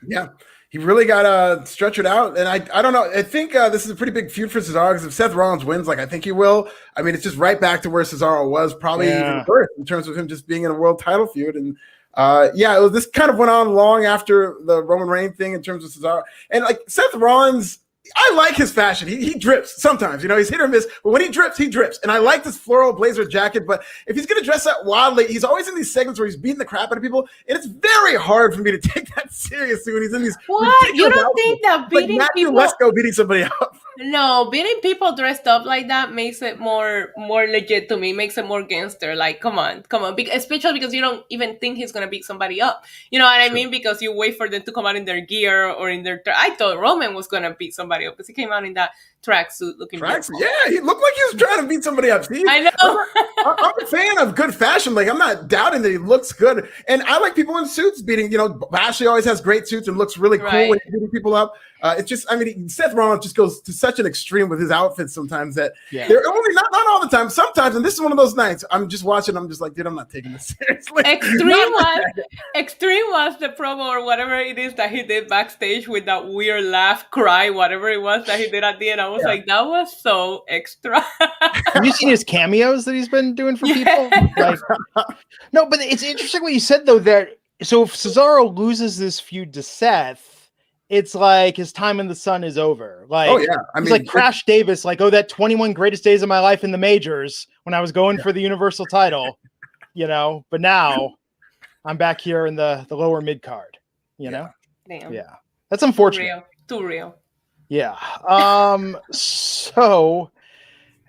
Yeah, he really got stretchered out, and I don't know. I think this is a pretty big feud for Cesaro, because if Seth Rollins wins, like I think he will, I mean, it's just right back to where Cesaro was, probably even worse in terms of him just being in a world title feud. And this kind of went on long after the Roman Reigns thing in terms of Cesaro, and like Seth Rollins. I like his fashion. He drips sometimes, he's hit or miss, but when he drips, he drips. And I like this floral blazer jacket, but if he's going to dress that wildly, he's always in these segments where he's beating the crap out of people. And it's very hard for me to take that seriously when he's in these. What? You don't think that beating like people? Let's go beating somebody up. No, beating people dressed up like that makes it more legit to me. Makes it more gangster. Like, come on. Especially because you don't even think he's gonna beat somebody up. You know what I mean? Because you wait for them to come out in their gear or in their. I thought Roman was gonna beat somebody up because he came out in that tracksuit looking. Tracksuit, yeah, he looked like he was trying to beat somebody up. See? I know. I'm a fan of good fashion. Like, I'm not doubting that he looks good, and I like people in suits beating. Lashley always has great suits and looks really cool when he's beating people up. It's just, I mean, Seth Rollins just goes to such an extreme with his outfits sometimes that they're only not all the time. Sometimes, and this is one of those nights. I'm just watching. I'm just like, dude, I'm not taking this seriously. Extreme was the promo or whatever it is that he did backstage with that weird laugh, cry, whatever it was that he did at the end. I was like, that was so extra. Have you seen his cameos that he's been doing for people? Like, no, but it's interesting what you said though. That so if Cesaro loses this feud to Seth, it's like his time in the sun is over. Like, I mean, it's like Crash Davis, like, that 21 greatest days of my life in the majors when I was going for the Universal title, but now I'm back here in the lower mid card, know? Damn. Yeah. That's unfortunate. Too real. Yeah. So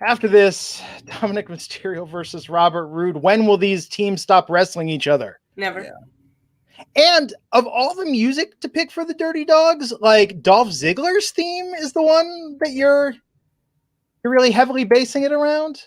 after this, Dominic Mysterio versus Robert Roode. When will these teams stop wrestling each other? Never. Yeah. And of all the music to pick for the Dirty Dogs, like Dolph Ziggler's theme is the one that you're really heavily basing it around.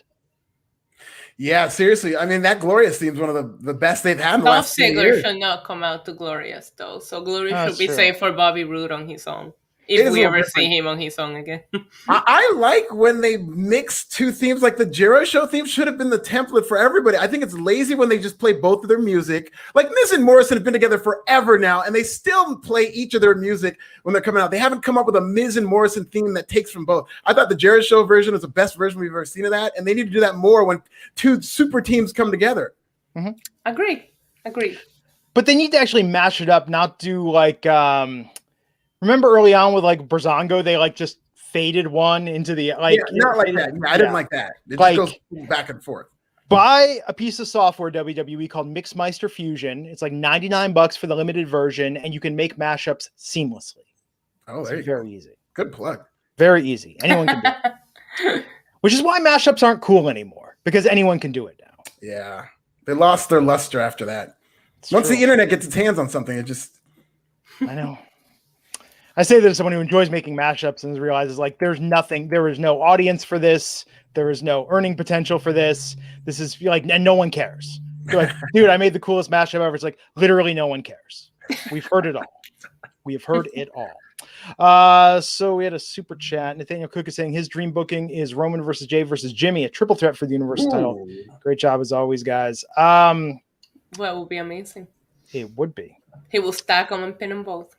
Yeah, seriously. I mean, that Glorious theme is one of the best they've had in the last 10 years. Dolph Ziggler should not come out to Glorious, though. So Glorious should be safe for Bobby Roode on his own. If we ever see him on his own again. I like when they mix two themes, like the Jiro Show theme should have been the template for everybody. I think it's lazy when they just play both of their music. Like Miz and Morrison have been together forever now, and they still play each of their music when they're coming out. They haven't come up with a Miz and Morrison theme that takes from both. I thought the Jiro Show version was the best version we've ever seen of that, and they need to do that more when two super teams come together. Mm-hmm. Agreed. But they need to actually mash it up, not do like remember early on with like Breezango, they like just faded one into the like not like that. Yeah, I didn't like that. It like, just goes back and forth. Buy a piece of software WWE called Mixmeister Fusion. It's like $99 for the limited version, and you can make mashups seamlessly. Oh, there you very go. Easy. Good plug. Very easy. Anyone can do it. Which is why mashups aren't cool anymore, because anyone can do it now. Yeah. They lost their luster after that. Once the internet gets its hands on something, it just... I know. I say that as someone who enjoys making mashups and realizes like there is no audience for this. There is no earning potential for this. This is like, and no one cares. You're like, dude, I made the coolest mashup ever. It's like, literally no one cares. We've heard it all. We have heard it all. So we had a super chat. Nathaniel Cook is saying his dream booking is Roman versus Jay versus Jimmy, a triple threat for the Universal title. Great job as always, guys. Well, it would be amazing. It would be. He will stack them and pin them both.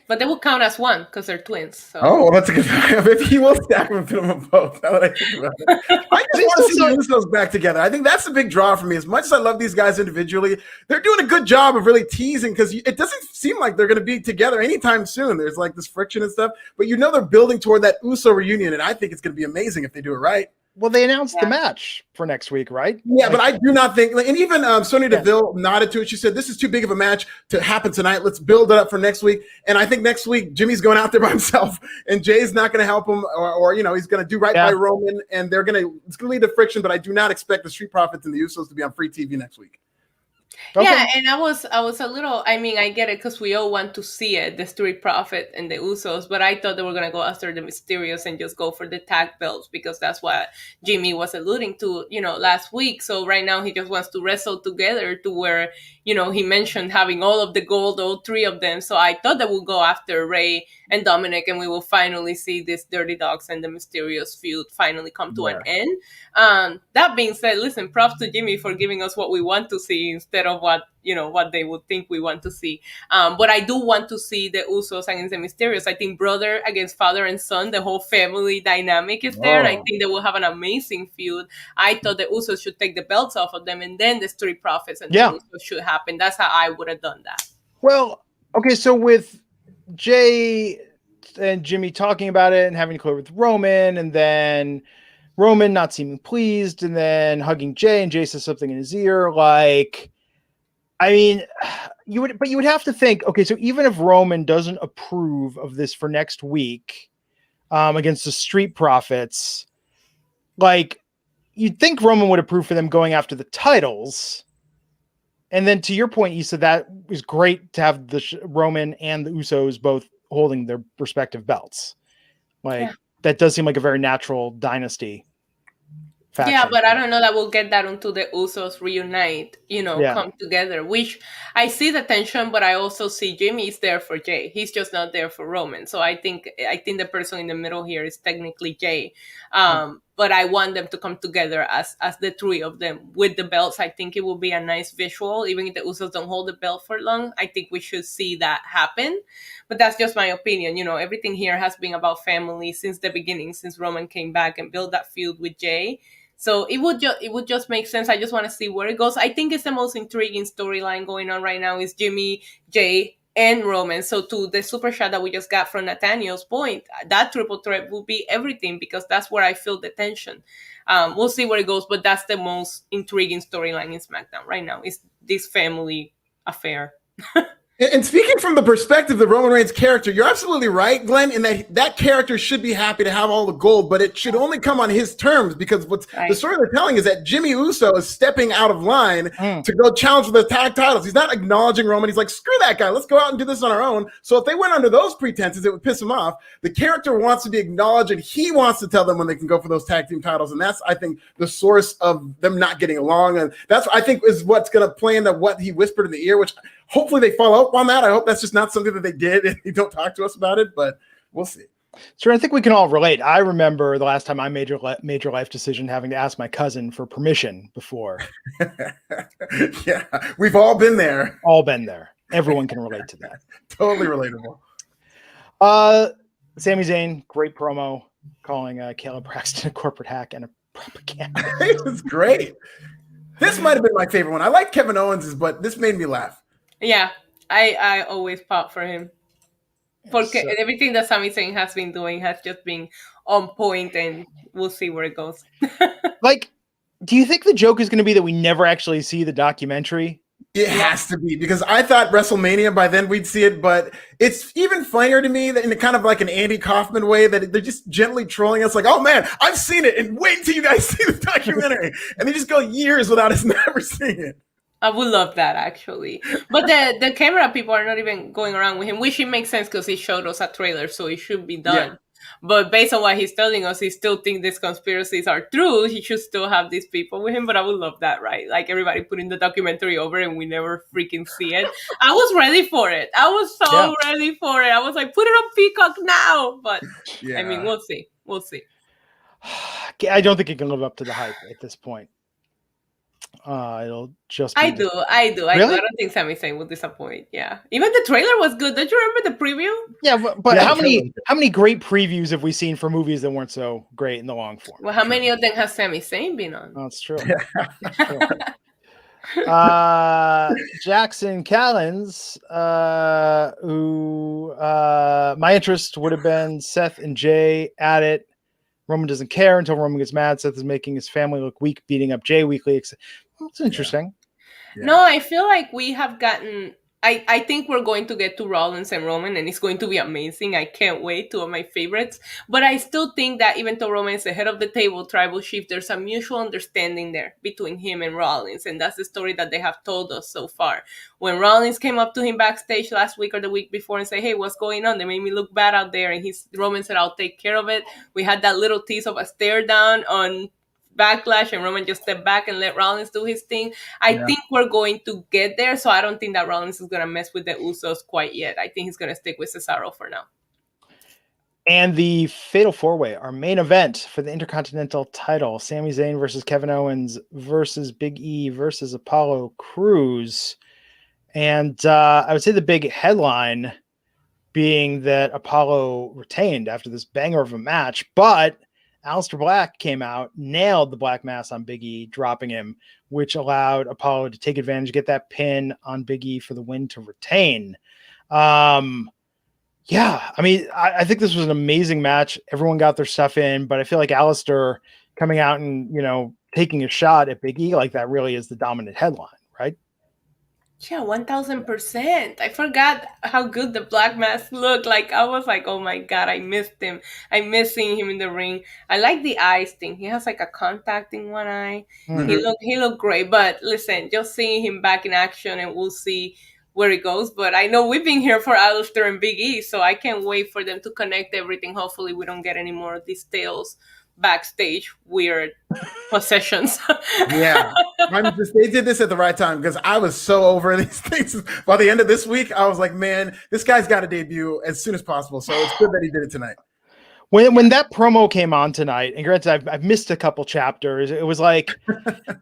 But they will count as one because they're twins. So. Oh, well, that's a good point. Maybe he will stack them and put them both. Now that I think about it. I just want to see the Usos back together. I think that's the big draw for me. As much as I love these guys individually, they're doing a good job of really teasing because it doesn't seem like they're going to be together anytime soon. There's like this friction and stuff. But they're building toward that Uso reunion, and I think it's going to be amazing if they do it right. Well, they announced the match for next week, right? Yeah, but I do not think, and even Sonya Deville nodded to it. She said, this is too big of a match to happen tonight. Let's build it up for next week. And I think next week, Jimmy's going out there by himself, and Jay's not going to help him, or he's going to do right by Roman, and it's going to lead to friction, but I do not expect the Street Profits and the Usos to be on free TV next week. Okay. Yeah, and I was a little, I get it because we all want to see it, the Street Profit and the Usos, but I thought they were going to go after the Mysterios and just go for the tag belts because that's what Jimmy was alluding to, last week. So right now he just wants to wrestle together to where, he mentioned having all of the gold, all three of them. So I thought they would go after Ray and Dominic and we will finally see this Dirty Dogs and the Mysterios feud finally come to an end. That being said, listen, props to Jimmy for giving us what we want to see instead of what they would think we want to see. But I do want to see the Usos against the Mysterios. I think brother against father and son, the whole family dynamic is there. And I think they will have an amazing feud. I thought the Usos should take the belts off of them and then the Street Profits and the Usos should happen. That's how I would have done that. Well, okay, so with Jay and Jimmy talking about it and having to clear with Roman, and then Roman not seeming pleased, and then hugging Jay, and Jay says something in his ear. Like, I mean, you would have to think, okay, so even if Roman doesn't approve of this for next week against the Street Profits, like, you'd think Roman would approve for them going after the titles. And then to your point, you said that was great to have the Roman and the Usos both holding their respective belts. Like, that does seem like a very natural dynasty faction. Yeah, but I don't know that we'll get that until the Usos reunite, come together, which I see the tension, but I also see Jimmy's there for Jay. He's just not there for Roman. So I think the person in the middle here is technically Jay. But I want them to come together as the three of them with the belts. I think it will be a nice visual. Even if the Usos don't hold the belt for long, I think we should see that happen. But that's just my opinion. Everything here has been about family since the beginning, since Roman came back and built that feud with Jay. So it would just make sense. I just want to see where it goes. I think it's the most intriguing storyline going on right now is Jimmy, Jay, and Roman. So to the super chat that we just got from Nathaniel's point, that triple threat will be everything because that's where I feel the tension. We'll see where it goes, but that's the most intriguing storyline in SmackDown right now is this family affair. And speaking from the perspective of Roman Reigns' character, you're absolutely right, Glenn, in that character should be happy to have all the gold, but it should only come on his terms because the story they're telling is that Jimmy Uso is stepping out of line to go challenge for the tag titles. He's not acknowledging Roman. He's like, screw that guy. Let's go out and do this on our own. So if they went under those pretenses, it would piss him off. The character wants to be acknowledged, and he wants to tell them when they can go for those tag team titles. And that's, I think, the source of them not getting along. And that's, I think, is what's going to play into what he whispered in the ear, which hopefully they follow up on that. I hope that's just not something that they did and they don't talk to us about it. But We'll see. So I think we can all relate. I remember the last time I made a major life decision having to ask my cousin for permission before. Yeah, we've all been there. All been there. Everyone can relate to that. Totally relatable. Sami Zayn, great promo, calling Caleb Braxton a corporate hack and a propaganda. It was great. This might have been my favorite one. I like Kevin Owens's, but this made me laugh. Yeah, I always pop for him. Everything that Sami Zayn has been doing has just been on point, and we'll see where it goes. Like, do you think the joke is going to be that we never actually see the documentary? It has to be, because I thought WrestleMania by then we'd see it, but it's even funnier to me that in a kind of like an Andy Kaufman way that they're just gently trolling us like, oh man, I've seen it, and wait until you guys see the documentary. And they just go years without us never seeing it. I would love that, actually. But the camera people are not even going around with him, which it makes sense because he showed us a trailer, so it should be done. Yeah. But based on what he's telling us, he still thinks these conspiracies are true. He should still have these people with him. But I would love that, right? Like everybody putting the documentary over and we never freaking see it. I was ready for it. I was so ready for it. I was like, put it on Peacock now. But I mean, we'll see. We'll see. I don't think it can live up to the hype at this point. It'll just be I do. Really? I don't think Sami Zayn will disappoint. Yeah. Even the trailer was good. Don't you remember the preview? Yeah, but how many great previews have we seen for movies that weren't so great in the long form? Well, how many of them has Sami Zayn been on? Oh, that's true. Jackson Callens, who my interest would have been Seth and Jay at it. Roman doesn't care until Roman gets mad. Seth is making his family look weak, beating up Jay weekly. That's interesting. Yeah. No, I feel like we have gotten... I think we're going to get to Rollins and Roman, and it's going to be amazing. I can't wait. Two of my favorites. But I still think that even though Roman is the head of the table, tribal chief, there's a mutual understanding there between him and Rollins. And that's the story that they have told us so far. When Rollins came up to him backstage last week or the week before and said, hey, what's going on? They made me look bad out there. And Roman said, I'll take care of it. We had that little tease of a stare down on Backlash, and Roman just stepped back and let Rollins do his thing. I think we're going to get there, so I don't think that Rollins is going to mess with the Usos quite yet. I think he's going to stick with Cesaro for now. And the Fatal 4-Way, our main event for the Intercontinental title, Sami Zayn versus Kevin Owens versus Big E versus Apollo Crews. And I would say the big headline being that Apollo retained after this banger of a match, but Aleister Black came out, nailed the Black Mass on Big E, dropping him, which allowed Apollo to take advantage, get that pin on Big E for the win to retain. I mean, I think this was an amazing match. Everyone got their stuff in, but I feel like Aleister coming out and, taking a shot at Big E like that really is the dominant headline, right? Yeah, 1000%. I forgot how good the Black Mask looked. Like, I was like, oh my God, I missed him. I miss seeing him in the ring. I like the eyes thing. He has like a contact in one eye. Mm-hmm. He looked great. But listen, just seeing him back in action, and we'll see where it goes. But I know we've been here for Aleister and Big E, so I can't wait for them to connect everything. Hopefully we don't get any more of these tales backstage weird possessions. Yeah, they did this at the right time, because I was so over these things. By the end of this week, I was like, man, this guy's got to debut as soon as possible. So it's good that he did it tonight. When that promo came on tonight, and granted, I've missed a couple chapters. It was like,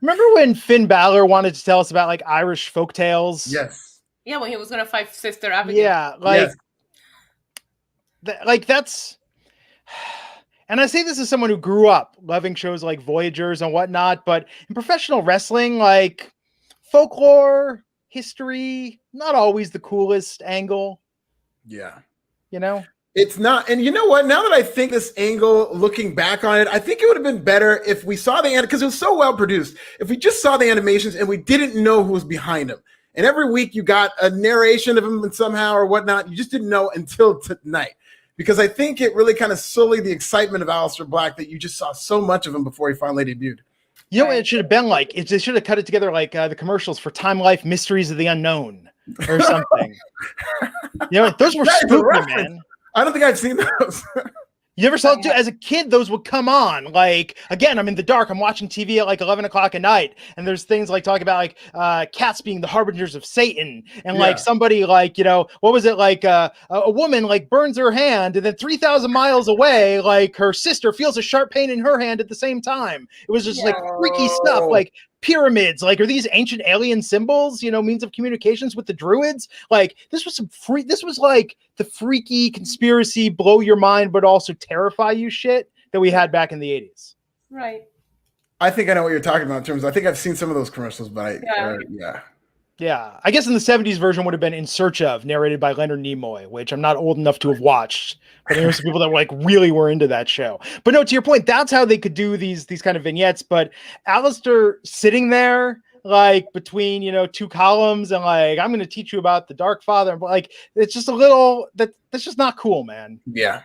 remember when Finn Balor wanted to tell us about like Irish folktales? Yes. Yeah, when he was gonna fight Sister Abigail. Yeah, that's. And I say this as someone who grew up loving shows like Voyagers and whatnot, but in professional wrestling, like folklore, history, not always the coolest angle. Yeah. It's not. And you know what? Now that I think this angle, looking back on it, I think it would have been better if we saw because it was so well produced. If we just saw the animations and we didn't know who was behind them. And every week you got a narration of him somehow or whatnot. You just didn't know until tonight. Because I think it really kind of sullied the excitement of Aleister Black that you just saw so much of him before he finally debuted. You know what it should have been like? They should have cut it together like the commercials for Time Life Mysteries of the Unknown or something. Those were spooky, man. I don't think I've seen those. You never saw it as a kid. Those would come on. Like, again, I'm in the dark. I'm watching TV at like 11 o'clock at night. And there's things like talking about like cats being the harbingers of Satan. And like somebody like, what was it? Like a woman like burns her hand and then 3,000 miles away, like her sister feels a sharp pain in her hand at the same time. It was just like freaky stuff. Like pyramids, like, are these ancient alien symbols, means of communications with the druids? Like, this was like the freaky conspiracy, blow your mind, but also terrify you shit that we had back in the 80s. Right. I think I know what you're talking about in terms of, I think I've seen some of those commercials, but Yeah, I guess in the 70s version would have been In Search Of, narrated by Leonard Nimoy, which I'm not old enough to have watched. But there were some people that really were into that show. But no, to your point, that's how they could do these kind of vignettes. But Aleister sitting there, like between two columns, and like, I'm going to teach you about the Dark Father. Like, it's just a little that's just not cool, man. Yeah,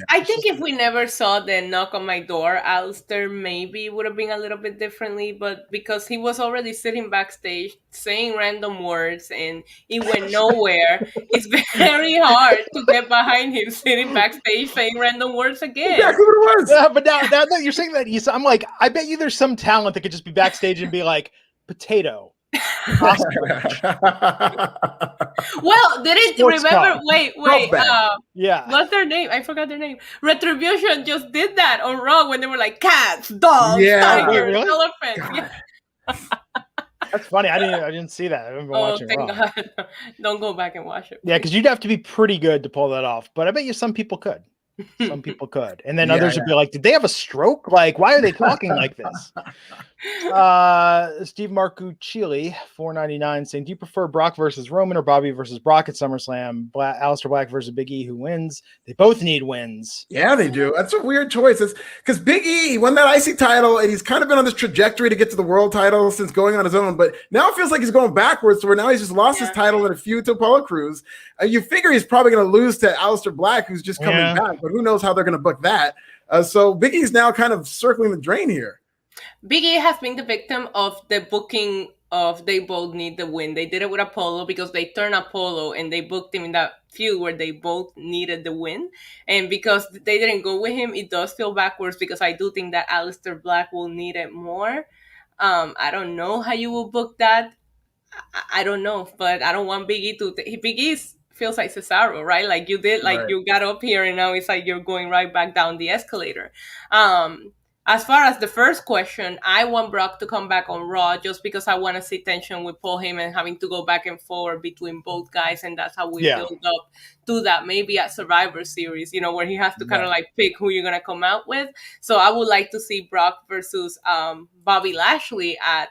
I think if we never saw the knock on my door, Aleister maybe would have been a little bit differently. But because he was already sitting backstage saying random words and it went nowhere, it's very hard to get behind him sitting backstage saying random words again. Exactly what it was. Yeah, but now that you're saying that, I'm like, I bet you there's some talent that could just be backstage and be like, potato. Well, did it Sports remember? car. Wait. Yeah. What's their name? I forgot their name. Retribution just did that on Raw when they were like cats, dogs, tigers, really? elephants. Yeah. That's funny. I didn't see that. I haven't been watching thank Raw. God. Don't go back and watch it. Yeah, because you'd have to be pretty good to pull that off. But I bet you some people could. Some people could. And then others would be like, did they have a stroke? Like, why are they talking like this? Steve Marcucci, $4.99, saying, do you prefer Brock versus Roman or Bobby versus Brock at SummerSlam? Aleister Black versus Big E, who wins? They both need wins. Yeah, they do. That's a weird choice. It's because Big E won that IC title, and he's kind of been on this trajectory to get to the world title since going on his own. But now it feels like he's going backwards, to where now he's just lost his title in a feud to Apollo Crews. You figure he's probably going to lose to Aleister Black, who's just coming back, but who knows how they're going to book that. So Big E's now kind of circling the drain here. Big E has been the victim of the booking of they both need the win. They did it with Apollo because they turned Apollo and they booked him in that feud where they both needed the win. And because they didn't go with him, it does feel backwards, because I do think that Aleister Black will need it more. I don't know how you will book that. I don't know, but I don't want Big E to... Big E feels like Cesaro, right? Like you did, like you got up here and now it's like you're going right back down the escalator. As far as the first question, I want Brock to come back on Raw just because I want to see tension with Paul Heyman having to go back and forth between both guys, and that's how we build up to that. Maybe at Survivor Series, where he has to kind of like pick who you're going to come out with. So I would like to see Brock versus Bobby Lashley at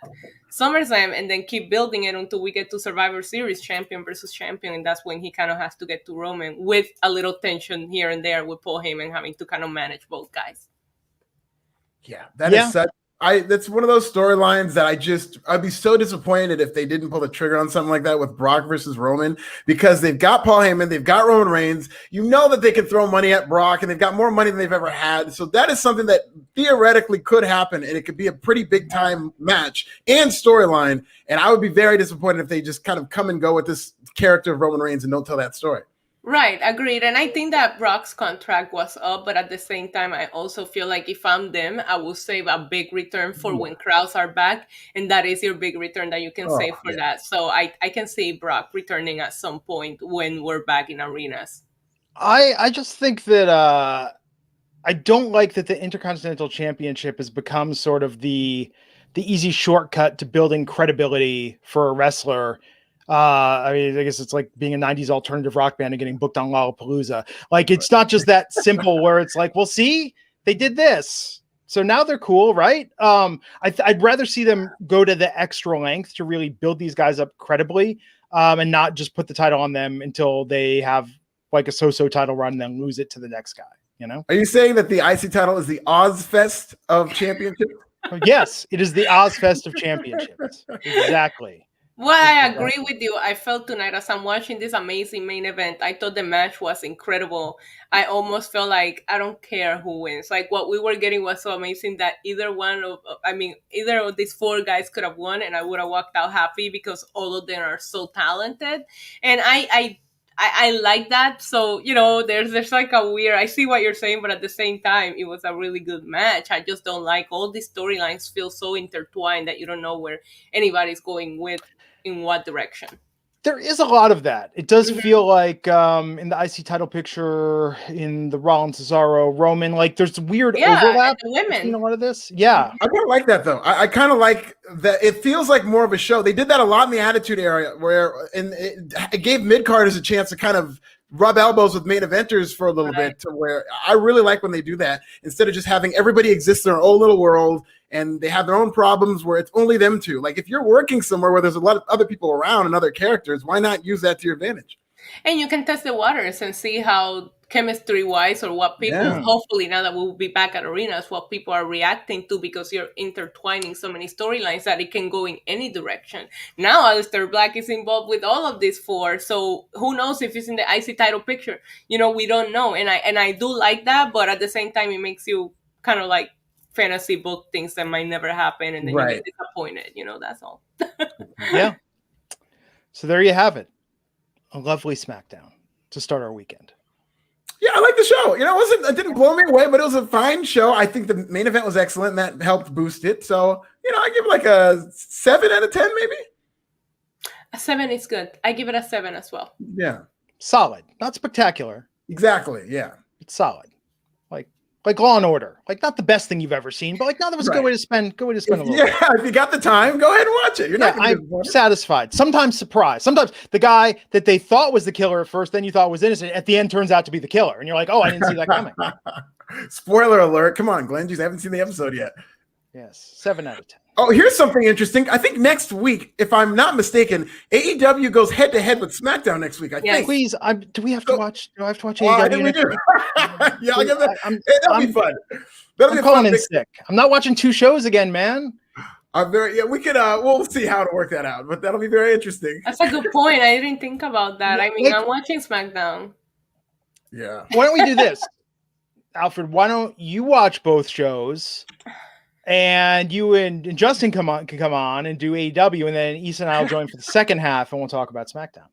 SummerSlam, and then keep building it until we get to Survivor Series, champion versus champion, and that's when he kind of has to get to Roman, with a little tension here and there with Paul Heyman having to kind of manage both guys. Yeah, that is such. That's one of those storylines that I'd be so disappointed if they didn't pull the trigger on something like that with Brock versus Roman, because they've got Paul Heyman, they've got Roman Reigns. You know that they can throw money at Brock, and they've got more money than they've ever had. So that is something that theoretically could happen, and it could be a pretty big time match and storyline. And I would be very disappointed if they just kind of come and go with this character of Roman Reigns and don't tell that story. Right, agreed. And I think that Brock's contract was up, but at the same time, I also feel like if I'm them, I will save a big return for when crowds are back, and that is your big return that you can save for that. So I can see Brock returning at some point when we're back in arenas. I just think that I don't like that the Intercontinental Championship has become sort of the easy shortcut to building credibility for a wrestler. I mean, I guess it's like being a 90s alternative rock band and getting booked on Lollapalooza. Like, it's not just that simple where it's like, well, see, they did this, so now they're cool, right? I'd rather see them go to the extra length to really build these guys up credibly, and not just put the title on them until they have like a so-so title run and then lose it to the next guy, Are you saying that the IC title is the Ozfest of championships? Yes, it is the Ozfest of championships. Exactly. Well, I agree with you. I felt tonight as I'm watching this amazing main event, I thought the match was incredible. I almost felt like I don't care who wins. Like, what we were getting was so amazing that either of these four guys could have won, and I would have walked out happy because all of them are so talented. And I I like that. So, you know, there's like a weird, I see what you're saying, but at the same time, it was a really good match. I just don't like all these storylines feel so intertwined that you don't know where anybody's going with in what direction. There is a lot of that. It does feel like in the IC title picture, in the Rollins, Cesaro, Roman, like there's weird overlap between a lot of this. Yeah. I kind of like that, though. I kind of like that. It feels like more of a show. They did that a lot in the Attitude Era, where it gave mid-carders a chance to kind of rub elbows with main eventers for a little bit, to where I really like when they do that, instead of just having everybody exist in their own little world and they have their own problems where it's only them two. Like, if you're working somewhere where there's a lot of other people around and other characters, why not use that to your advantage? And you can test the waters and see how chemistry-wise, or what people, hopefully now that we'll be back at arenas, what people are reacting to, because you're intertwining so many storylines that it can go in any direction. Now Aleister Black is involved with all of these four, so who knows if it's in the IC title picture? You know, we don't know. And I do like that, but at the same time, it makes you kind of like fantasy book things that might never happen, and then you get disappointed. You know, that's all. Yeah. So there you have it. A lovely SmackDown to start our weekend. Yeah, I like the show. You know, it didn't blow me away, but it was a fine show. I think the main event was excellent, and that helped boost it. So, you know, I give it like a 7 out of 10, maybe. A 7 is good. I give it a 7 as well. Yeah. Solid. Not spectacular. Exactly. Yeah. It's solid. Like Law and Order. Like, not the best thing you've ever seen, but like, no, that was a good way to spend a little bit. Yeah, if you got the time, go ahead and watch it. You're not I'm satisfied. Sometimes surprised. Sometimes the guy that they thought was the killer at first, then you thought was innocent, at the end turns out to be the killer. And you're like, oh, I didn't see that coming. Spoiler alert. Come on, Glenn. You haven't seen the episode yet. Yes. 7 out of 10. Oh, here's something interesting. I think next week, if I'm not mistaken, AEW goes head to head with SmackDown next week. I think. Please, do we have to watch? Do I have to watch AEW? I think we do. Yeah, I'll give that. That'll be fun. I'm calling in sick. I'm not watching 2 shows again, man. We could. We'll see how to work that out, but that'll be very interesting. That's a good point. I didn't think about that. I mean, I'm watching SmackDown. Yeah. Why don't we do this, Alfred? Why don't you watch both shows? And you and Justin can come on and do AEW, and then Issa and I'll join for the second half, and we'll talk about SmackDown.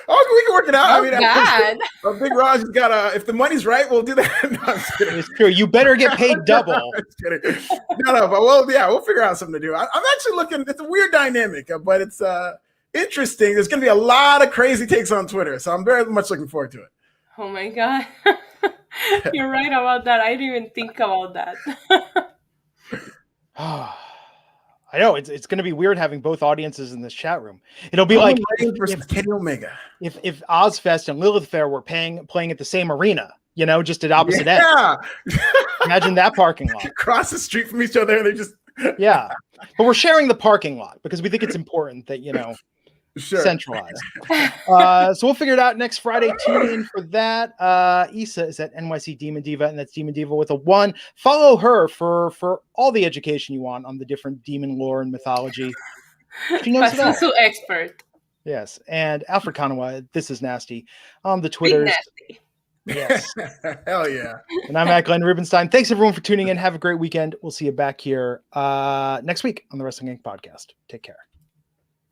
Oh, we can work it out. Oh, I mean, Big Raj has got if the money's right, we'll do that. No, it's true. You better get paid double. Just kidding. No, but we'll figure out something to do. I'm actually looking. It's a weird dynamic, but it's interesting. There's going to be a lot of crazy takes on Twitter, so I'm very much looking forward to it. Oh my god, you're right about that. I didn't even think about that. I know it's going to be weird having both audiences in this chat room. It'll be like Kenny Omega. If Ozfest and Lilith Fair were playing at the same arena, you know, just at opposite ends. Imagine that parking lot. Across the street from each other, and they just but we're sharing the parking lot because we think it's important that, you know, centralized. So we'll figure it out next Friday. Tune in for that. Issa is at NYC Demon Diva, and that's Demon Diva with a 1. Follow her for all the education you want on the different demon lore and mythology. She knows it all. So expert. Yes, and Alfred Konuwa, This Is Nasty on the Twitters. Yes. Hell yeah. And I'm at Glenn Rubenstein. Thanks everyone for tuning in. Have a great weekend. We'll see you back here next week on the Wrestling Inc. podcast. Take care.